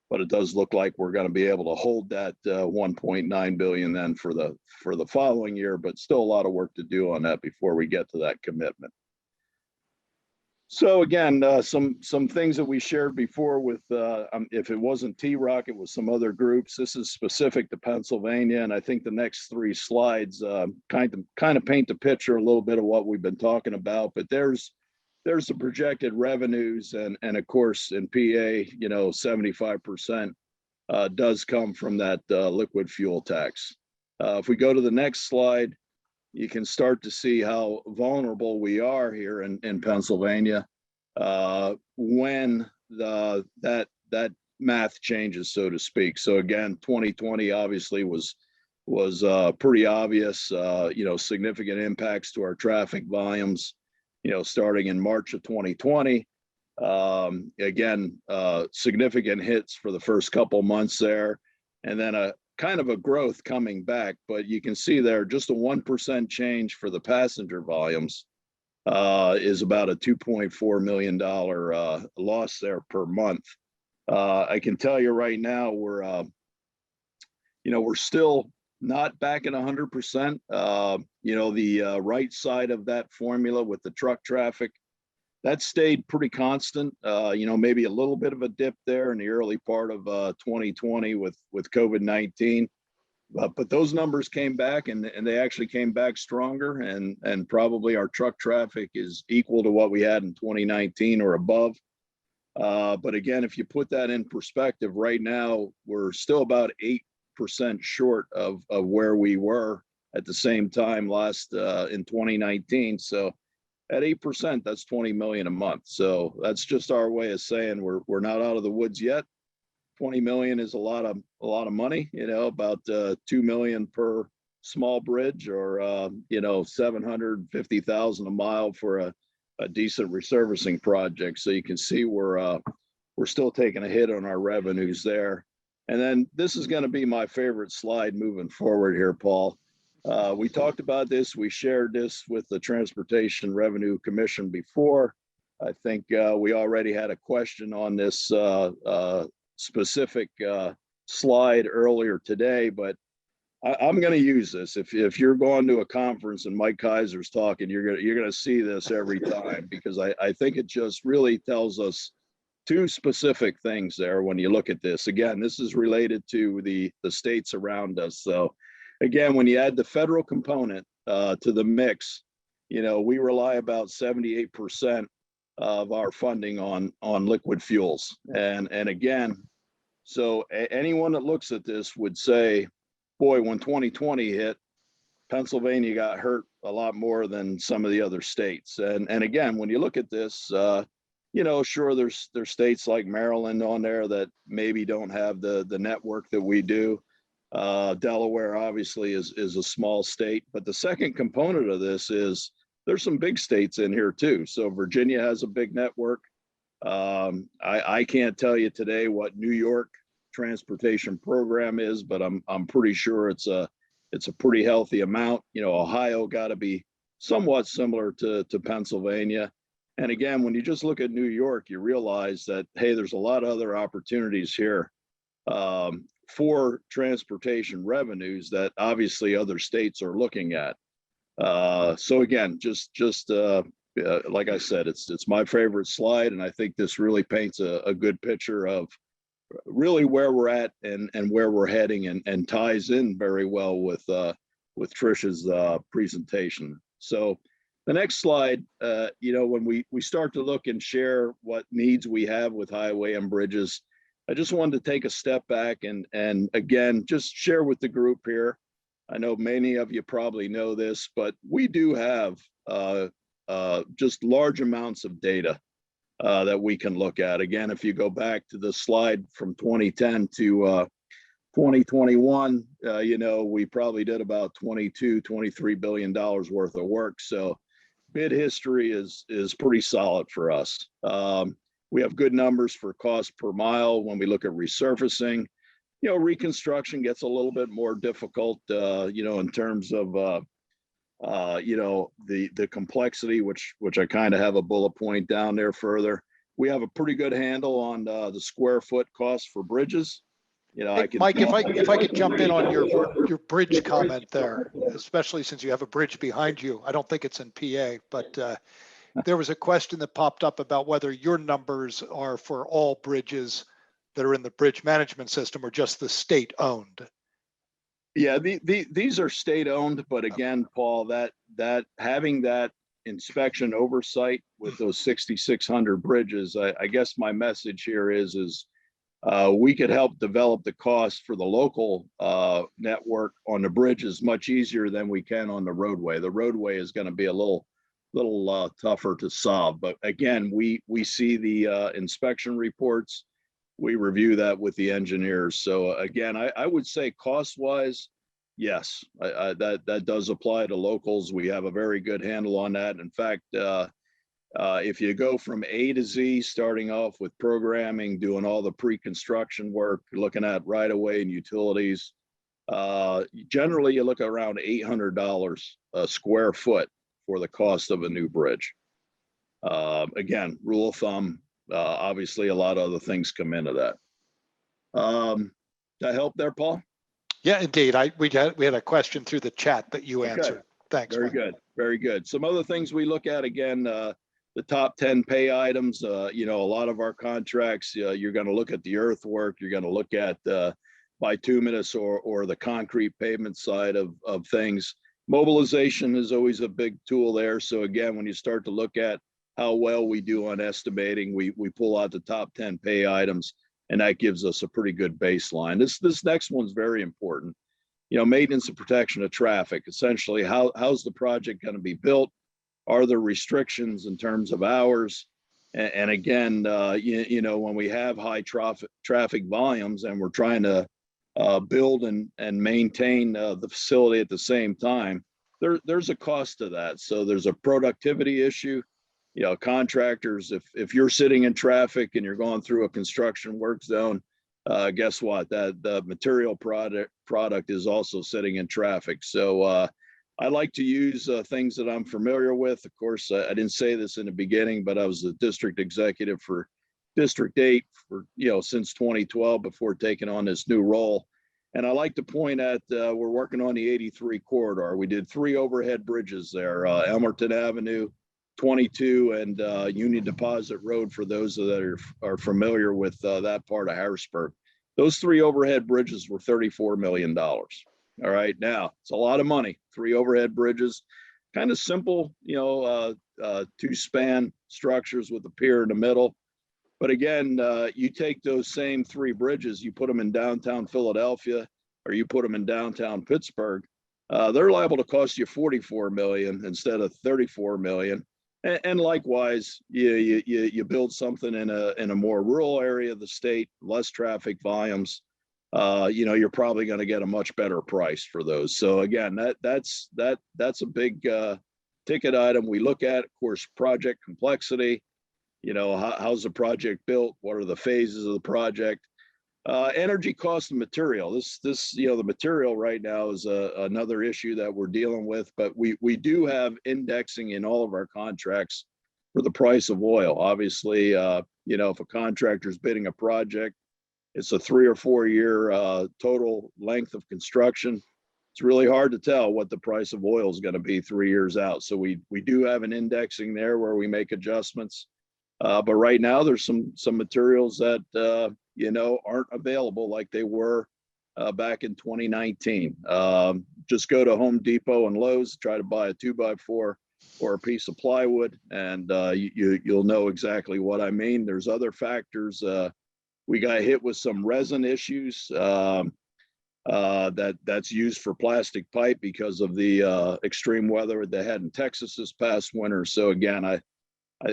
but it does look like we're going to be able to hold that 1.9 billion then for the following year, but still a lot of work to do on that before we get to that commitment. So again, some things that we shared before with, if it wasn't T-Rock, it was some other groups. This is specific to Pennsylvania, and I think the next 3 slides kind of paint the picture a little bit of what we've been talking about. But there's the projected revenues, and of course in PA, 75% does come from that liquid fuel tax. If we go to the next slide, you can start to see how vulnerable we are here in Pennsylvania when that math changes, so to speak. So again, 2020 obviously was pretty obvious, significant impacts to our traffic volumes, starting in March of 2020. Again, significant hits for the first couple months there, and then a kind of a growth coming back. But you can see there, just a 1% change for the passenger volumes is about a $2.4 million loss there per month. I can tell you right now, we're still not back at 100%. The right side of that formula with the truck traffic, that stayed pretty constant. Maybe a little bit of a dip there in the early part of 2020 with COVID-19. But those numbers came back, and they actually came back stronger, and probably our truck traffic is equal to what we had in 2019 or above. But again, if you put that in perspective, right now, we're still about 8% short of where we were at the same time in 2019. So at 8%, that's 20 million a month. So that's just our way of saying we're not out of the woods yet. 20 million is a lot of money, about 2 million per small bridge, or 750,000 a mile for a decent resurfacing project. So you can see we're still taking a hit on our revenues there. And then this is going to be my favorite slide moving forward here, Paul. We talked about this. We shared this with the Transportation Revenue Commission before. I think we already had a question on this specific slide earlier today, but I'm going to use this. If you're going to a conference and Mike Kaiser's talking, you're going to see this every time, because I think it just really tells us 2 specific things there when you look at this. Again, this is related to the states around us. So again, when you add the federal component to the mix, we rely about 78% of our funding on liquid fuels. And again, so anyone that looks at this would say, boy, when 2020 hit, Pennsylvania got hurt a lot more than some of the other states. And again, when you look at this, sure, there's states like Maryland on there that maybe don't have the network that we do. Delaware obviously is a small state, but the second component of this is there's some big states in here too. So Virginia has a big network. I can't tell you today what New York transportation program is, but I'm pretty sure it's a pretty healthy amount. Ohio got to be somewhat similar to Pennsylvania. And again, when you just look at New York, you realize that, hey, there's a lot of other opportunities here for transportation revenues that obviously other states are looking at. So again, just like I said, it's my favorite slide, and I think this really paints a good picture of really where we're at and where we're heading, and ties in very well with Trish's presentation. So the next slide, when we start to look and share what needs we have with highway and bridges, I just wanted to take a step back and again, just share with the group here. I know many of you probably know this, but we do have just large amounts of data that we can look at. Again, if you go back to the slide from 2010 to 2021, we probably did about $23 billion worth of work. So bid history is pretty solid for us. We have good numbers for cost per mile when we look at resurfacing. Reconstruction gets a little bit more difficult, in terms of the complexity, which I kind of have a bullet point down there further. We have a pretty good handle on the square foot cost for bridges. Hey, Mike, if I could jump in on your bridge comment there, especially since you have a bridge behind you. I don't think it's in PA, but there was a question that popped up about whether your numbers are for all bridges that are in the bridge management system or just the state owned. Yeah, these are state owned, but again, Paul, that having that inspection oversight with those 6,600 bridges, I guess my message here is we could help develop the cost for the local network on the bridges much easier than we can on the roadway. The roadway is going to be a little tougher to solve, but again, we see the inspection reports. We review that with the engineers. So again, I would say cost wise, yes, that does apply to locals. We have a very good handle on that. In fact, if you go from A to Z, starting off with programming, doing all the pre-construction work, looking at right of way and utilities, generally you look around $800 a square foot for the cost of a new bridge. Again, rule of thumb. Obviously, a lot of other things come into that. That help there, Paul? Yeah, indeed. We had a question through the chat that you answered. Thanks. Very good. Very good. Some other things we look at, again, the top 10 pay items. A lot of our contracts, you're going to look at the earthwork. You're going to look at bituminous or the concrete pavement side of things. Mobilization is always a big tool there. So again, when you start to look at how well we do on estimating, we pull out the top 10 pay items, and that gives us a pretty good baseline. This next one's very important. Maintenance and protection of traffic. Essentially, how's the project going to be built? Are there restrictions in terms of hours? And again, when we have high traffic volumes and we're trying to build and maintain the facility at the same time, there's a cost to that. So there's a productivity issue. Contractors, if you're sitting in traffic and you're going through a construction work zone, guess what? That the material product is also sitting in traffic. So I like to use things that I'm familiar with. Of course, I didn't say this in the beginning, but I was the district executive for District 8 for since 2012 before taking on this new role. And I like to point at we're working on the 83 corridor. We did 3 overhead bridges there: Elmerton Avenue, 22, and Union Deposit Road, for those that are familiar with that part of Harrisburg. Those 3 overhead bridges were $34 million. All right, now it's a lot of money. 3 overhead bridges, kind of simple, 2-span structures with a pier in the middle. But again, you take those same 3 bridges, you put them in downtown Philadelphia, or you put them in downtown Pittsburgh, they're liable to cost you 44 million instead of 34 million. And likewise, you build something in a more rural area of the state, less traffic volumes, you're probably going to get a much better price for those. So again, that's a big ticket item. We look at, of course, project complexity. How's the project built? What are the phases of the project? Energy cost and material. The material right now is another issue that we're dealing with, but we do have indexing in all of our contracts for the price of oil. Obviously, if a contractor is bidding a project, it's a 3 or 4 year total length of construction. It's really hard to tell what the price of oil is going to be 3 years out. So we do have an indexing there where we make adjustments. But right now there's some materials that aren't available like they were back in 2019. Just go to Home Depot and Lowe's, try to buy a 2x4 or a piece of plywood, and you'll know exactly what I mean. There's other factors. We got hit with some resin issues that's used for plastic pipe because of the extreme weather they had in Texas this past winter. So again,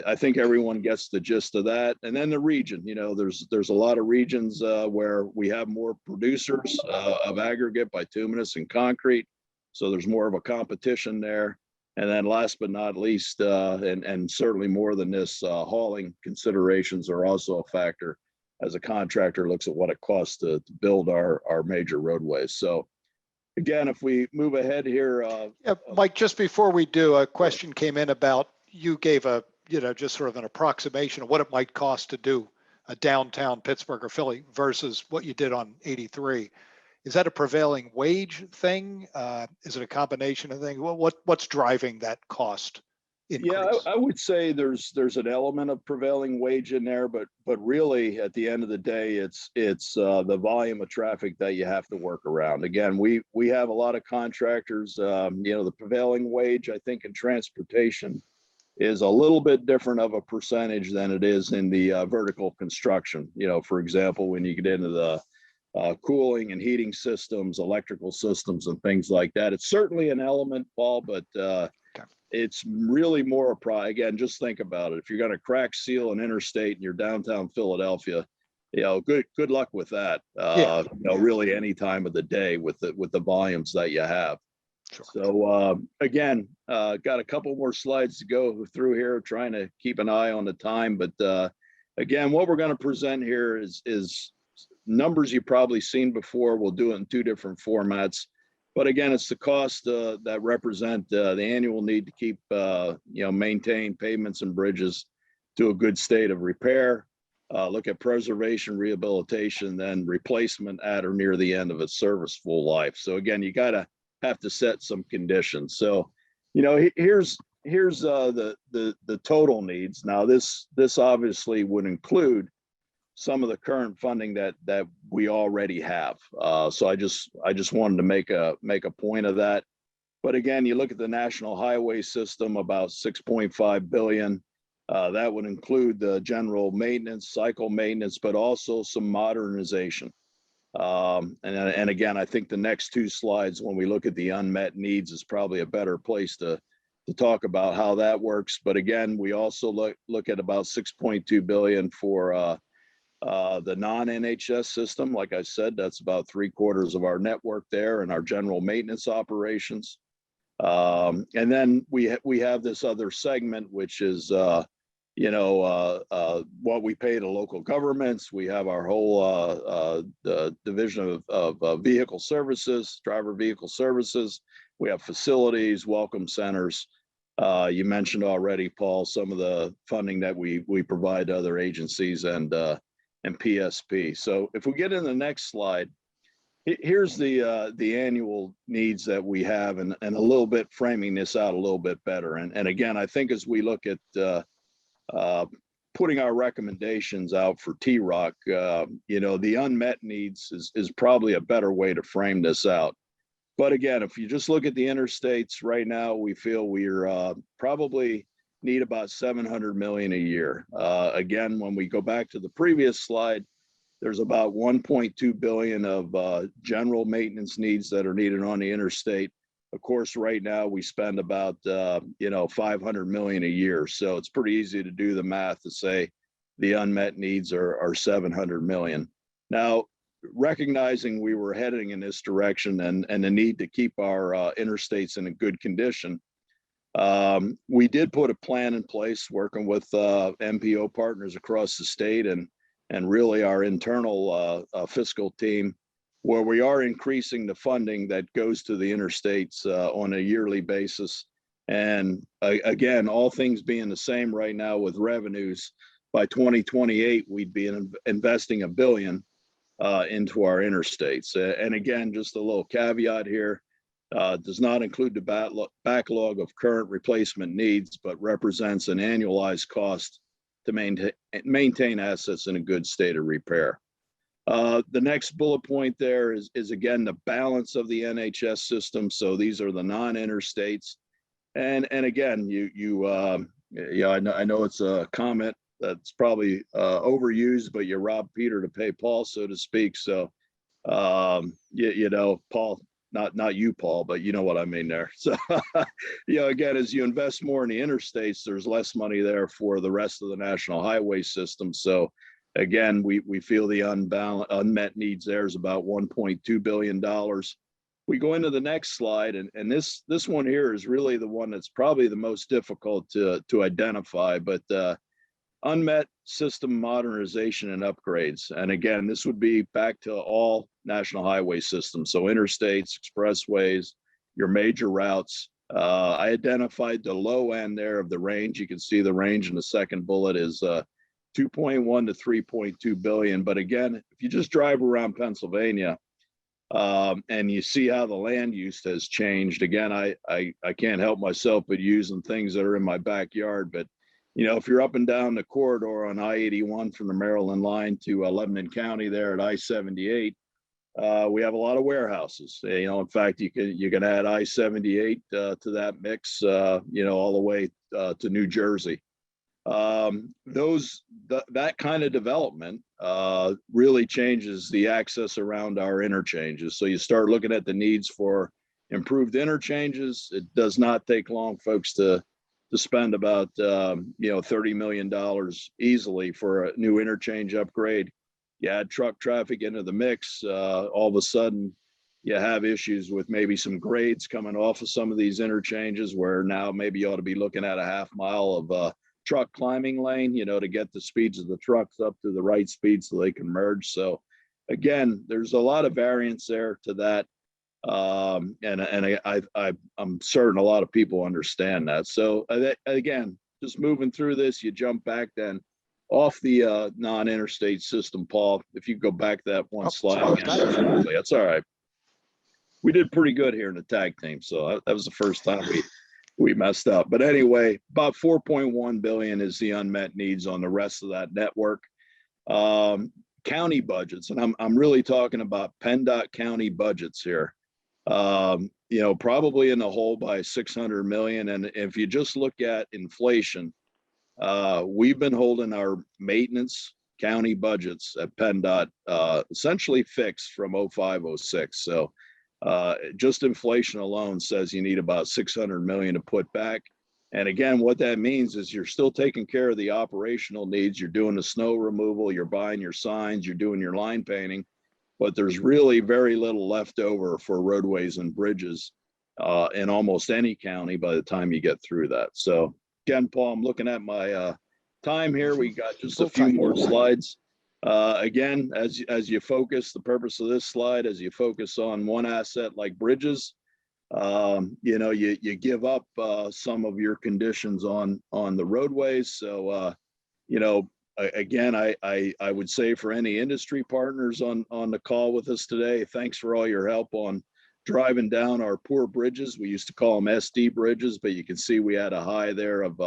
I think everyone gets the gist of that. And then the region, there's a lot of regions where we have more producers of aggregate, bituminous, and concrete. So there's more of a competition there. And then last but not least, and certainly more than this, hauling considerations are also a factor as a contractor looks at what it costs to build our major roadways. So again, if we move ahead here. Mike, just before we do, a question came in about, you gave just sort of an approximation of what it might cost to do a downtown Pittsburgh or Philly versus what you did on 83. Is that a prevailing wage thing? Is it a combination of things? What's driving that cost increase? Yeah, I would say there's an element of prevailing wage in there, but really at the end of the day, it's the volume of traffic that you have to work around. Again, we have a lot of contractors. The prevailing wage, I think, in transportation is a little bit different of a percentage than it is in the vertical construction. For example, when you get into the cooling and heating systems, electrical systems, and things like that, it's certainly an element, Paul, but it's really more again, just think about it. If you're going to crack seal an interstate in your downtown Philadelphia, good luck with that. Really any time of the day with the volumes that you have. Sure. So again, got a couple more slides to go through here, trying to keep an eye on the time. But again, what we're going to present here is numbers you've probably seen before. We'll do it in 2 different formats. But again, it's the cost that represent the annual need to keep, maintain pavements and bridges to a good state of repair. Look at preservation, rehabilitation, then replacement at or near the end of its serviceable life. So again, you have to set some conditions. So, here's the total needs. Now, this obviously would include some of the current funding that we already have. So I just wanted to make a point of that. But again, you look at the national highway system, about 6.5 billion. That would include the general maintenance, cycle maintenance, but also some modernization. And again, I think the next 2 slides, when we look at the unmet needs, is probably a better place to talk about how that works. But again, we also look at about 6.2 billion for the non-NHS system. Like I said, that's about 3/4 of our network there and our general maintenance operations. And then we have this other segment, which is what we pay to local governments. We have our whole division of vehicle services, driver vehicle services. We have facilities, welcome centers. You mentioned already, Paul, some of the funding that we provide to other agencies and PSP. So if we get in the next slide, here's the annual needs that we have, and a little bit framing this out a little bit better. And again, I think as we look at putting our recommendations out for T-Rock, the unmet needs is probably a better way to frame this out. But again, if you just look at the interstates right now, we feel we're probably need about 700 million a year. Again, when we go back to the previous slide, there's about 1.2 billion of general maintenance needs that are needed on the interstate. Of course, right now we spend about, 500 million a year. So it's pretty easy to do the math to say the unmet needs are 700 million. Now, recognizing we were heading in this direction and the need to keep our interstates in a good condition, we did put a plan in place working with MPO partners across the state and really our internal fiscal team, where we are increasing the funding that goes to the interstates on a yearly basis. And again, all things being the same right now with revenues, by 2028, we'd be investing $1 billion into our interstates. And again, just a little caveat here, does not include the backlog of current replacement needs, but represents an annualized cost to maintain assets in a good state of repair. The next bullet point there is again the balance of the NHS system. So these are the non-interstates, and again, I know it's a comment that's probably overused, but you rob Peter to pay Paul, so to speak. So Paul, not you, Paul, but you know what I mean there. So again, as you invest more in the interstates, there's less money there for the rest of the national highway system. So again, we feel the unmet needs there is about $1.2 billion. We go into the next slide, and this one here is really the one that's probably the most difficult to identify, but unmet system modernization and upgrades. And again, this would be back to all national highway systems. So interstates, expressways, your major routes. I identified the low end there of the range. You can see the range in the second bullet is 2.1 to 3.2 billion. But again, if you just drive around Pennsylvania and you see how the land use has changed, again, I can't help myself but using things that are in my backyard. But if you're up and down the corridor on I-81 from the Maryland line to Lebanon County there at I-78, we have a lot of warehouses. In fact, you can add I-78 to that mix, all the way to New Jersey. That kind of development really changes the access around our interchanges. So you start looking at the needs for improved interchanges. It does not take long, folks, to spend about $30 million easily for a new interchange upgrade. You add truck traffic into the mix, all of a sudden you have issues with maybe some grades coming off of some of these interchanges, where now maybe you ought to be looking at a half mile of truck climbing lane, to get the speeds of the trucks up to the right speed so they can merge. So again, there's a lot of variance there to that. I'm certain a lot of people understand that. So again, just moving through this, you jump back then off the non-interstate system, Paul. If you go back that one slide again, that's all right. We did pretty good here in the tag team, so that was the first time we messed up. But anyway, about 4.1 billion is the unmet needs on the rest of that network. County budgets, and I'm really talking about PennDOT county budgets here. Probably in the hole by 600 million. And if you just look at inflation, we've been holding our maintenance county budgets at PennDOT essentially fixed from 05-06. So just inflation alone says you need about 600 million to put back. And again, what that means is you're still taking care of the operational needs. You're doing the snow removal, you're buying your signs, you're doing your line painting, but there's really very little left over for roadways and bridges in almost any county by the time you get through that. So again, Paul, I'm looking at my time here. We got just a few more slides. Again, as you focus, the purpose of this slide, as you focus on one asset like bridges, you give up some of your conditions on the roadways. So, again, I would say for any industry partners on the call with us today, thanks for all your help on driving down our poor bridges. We used to call them SD bridges, but you can see we had a high there of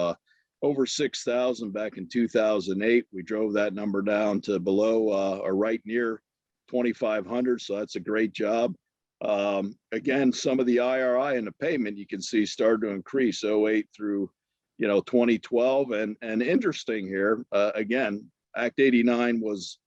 over 6,000 back in 2008. We drove that number down to below or right near 2,500. So that's a great job. Again, some of the IRI and the payment you can see started to increase 08 through 2012. And interesting here, again, Act 89 was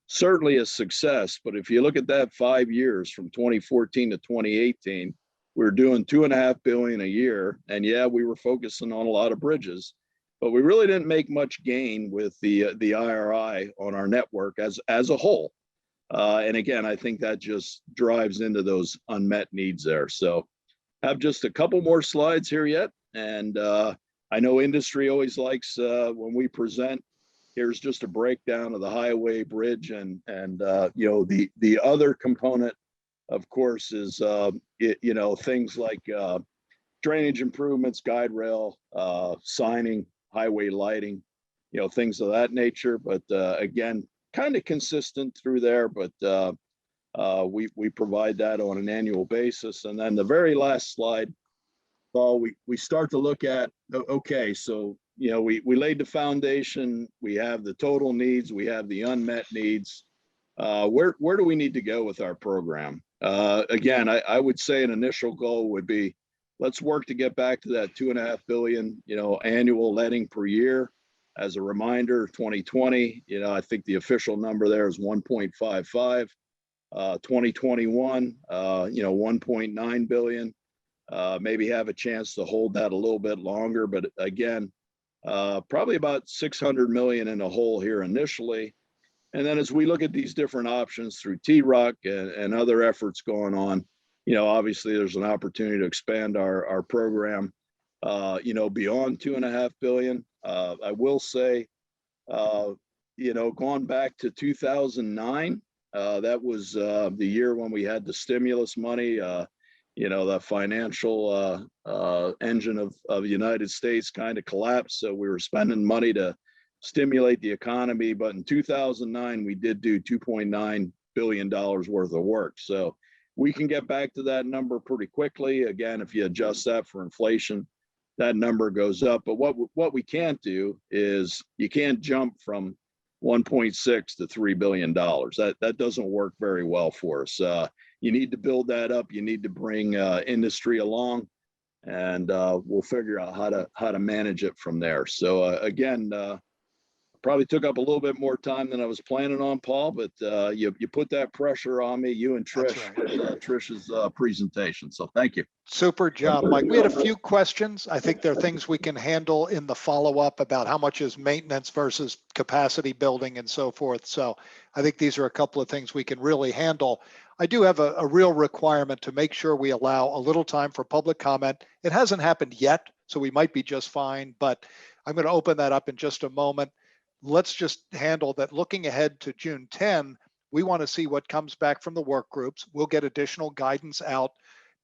certainly a success, but if you look at that 5 years from 2014 to 2018, we were doing 2.5 billion a year. And yeah, we were focusing on a lot of bridges, but we really didn't make much gain with the IRI on our network as a whole. And again, I think that just drives into those unmet needs there. So have just a couple more slides here yet. And I know industry always likes when we present, here's just a breakdown of the highway, bridge, and you know, the other component, of course, is you know, things like drainage improvements, guide rail, signing, highway lighting, you know, things of that nature. But again, kind of consistent through there, but we provide that on an annual basis. And then the very last slide, Paul, we start to look at, okay, so, you know, we laid the foundation, we have the total needs, we have the unmet needs. Where do we need to go with our program? Again, I would say an initial goal would be, let's work to get back to that 2.5 billion, you know, annual letting per year. As a reminder, 2020, you know, I think the official number there is 1.55. 2021, you know, 1.9 billion. Maybe have a chance to hold that a little bit longer, but again, probably about 600 million in a hole here initially. And then as we look at these different options through TROC and other efforts going on, you know, obviously there's an opportunity to expand our program, you know, beyond 2.5 billion. I will say, you know, going back to 2009, that was the year when we had the stimulus money, you know, the financial engine of the United States kind of collapsed. So we were spending money to stimulate the economy. But in 2009, we did do $2.9 billion worth of work. So we can get back to that number pretty quickly. Again, if you adjust that for inflation, that number goes up. But what we can't do is you can't jump from 1.6 to $3 billion. That doesn't work very well for us. You need to build that up. You need to bring industry along, and we'll figure out how to manage it from there. So again, probably took up a little bit more time than I was planning on, Paul, but you put that pressure on me, you and Trish, Trish's presentation. So thank you. Super job, Mike. We had a few questions. I think there are things we can handle in the follow-up about how much is maintenance versus capacity building and so forth. So I think these are a couple of things we can really handle. I do have a real requirement to make sure we allow a little time for public comment. It hasn't happened yet, so we might be just fine, but I'm going to open that up in just a moment. Let's just handle that. Looking ahead to June 10, we want to see what comes back from the work groups. We'll get additional guidance out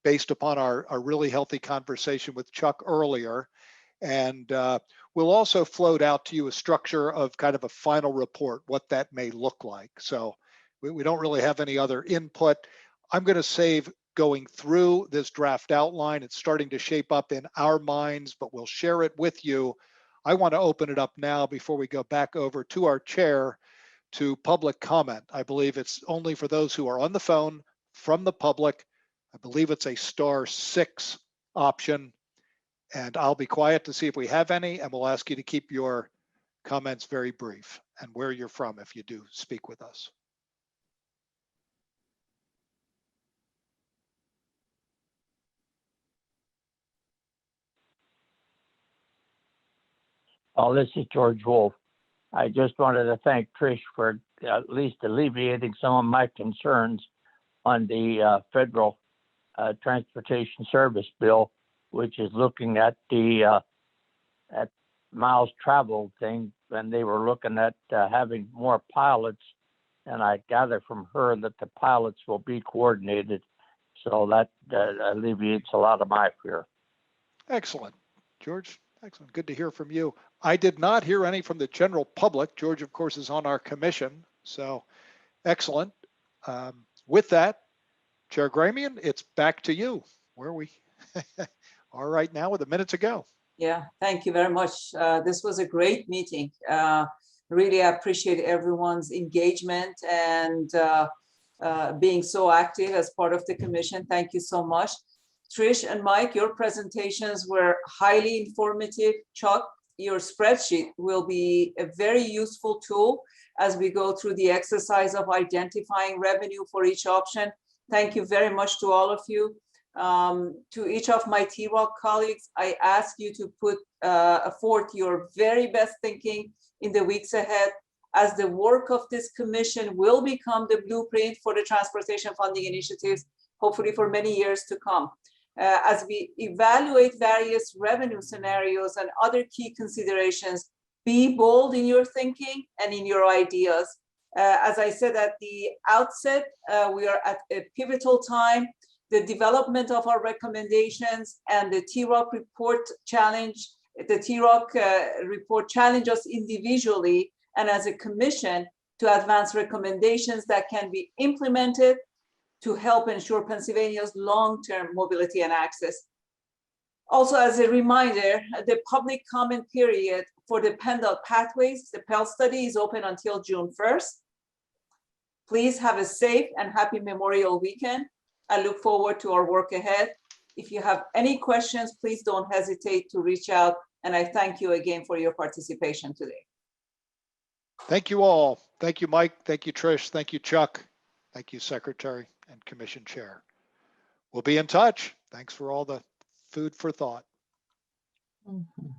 based upon our really healthy conversation with Chuck earlier. And we'll also float out to you a structure of kind of a final report, what that may look like. So we don't really have any other input. I'm going to save going through this draft outline. It's starting to shape up in our minds, but we'll share it with you. I want to open it up now before we go back over to our chair to public comment. I believe it's only for those who are on the phone from the public. I believe it's a *6 option, and I'll be quiet to see if we have any, and we'll ask you to keep your comments very brief and where you're from if you do speak with us. Oh, this is George Wolf. I just wanted to thank Trish for at least alleviating some of my concerns on the federal transportation service bill, which is looking at the at miles traveled thing, and they were looking at having more pilots. And I gather from her that the pilots will be coordinated. So that alleviates a lot of my fear. Excellent, George. Excellent. Good to hear from you. I did not hear any from the general public. George, of course, is on our commission. So excellent. With that, Chair Gramian, it's back to you. Where we are right now with a minute to go. Yeah, thank you very much. This was a great meeting. Really appreciate everyone's engagement and being so active as part of the commission. Thank you so much. Trish and Mike, your presentations were highly informative. Chuck, your spreadsheet will be a very useful tool as we go through the exercise of identifying revenue for each option. Thank you very much to all of you. To each of my TROC colleagues, I ask you to put forth your very best thinking in the weeks ahead, as the work of this commission will become the blueprint for the transportation funding initiatives, hopefully for many years to come. As we evaluate various revenue scenarios and other key considerations, be bold in your thinking and in your ideas. As I said at the outset, we are at a pivotal time. The development of our recommendations and the TROC report challenge, the TROC report challenge us individually and as a commission to advance recommendations that can be implemented to help ensure Pennsylvania's long-term mobility and access. Also, as a reminder, the public comment period for the PennDOT pathways, the Pell study, is open until June 1st. Please have a safe and happy Memorial Weekend. I look forward to our work ahead. If you have any questions, please don't hesitate to reach out. And I thank you again for your participation today. Thank you all. Thank you, Mike. Thank you, Trish. Thank you, Chuck. Thank you, Secretary and Commission Chair. We'll be in touch. Thanks for all the food for thought. Mhm.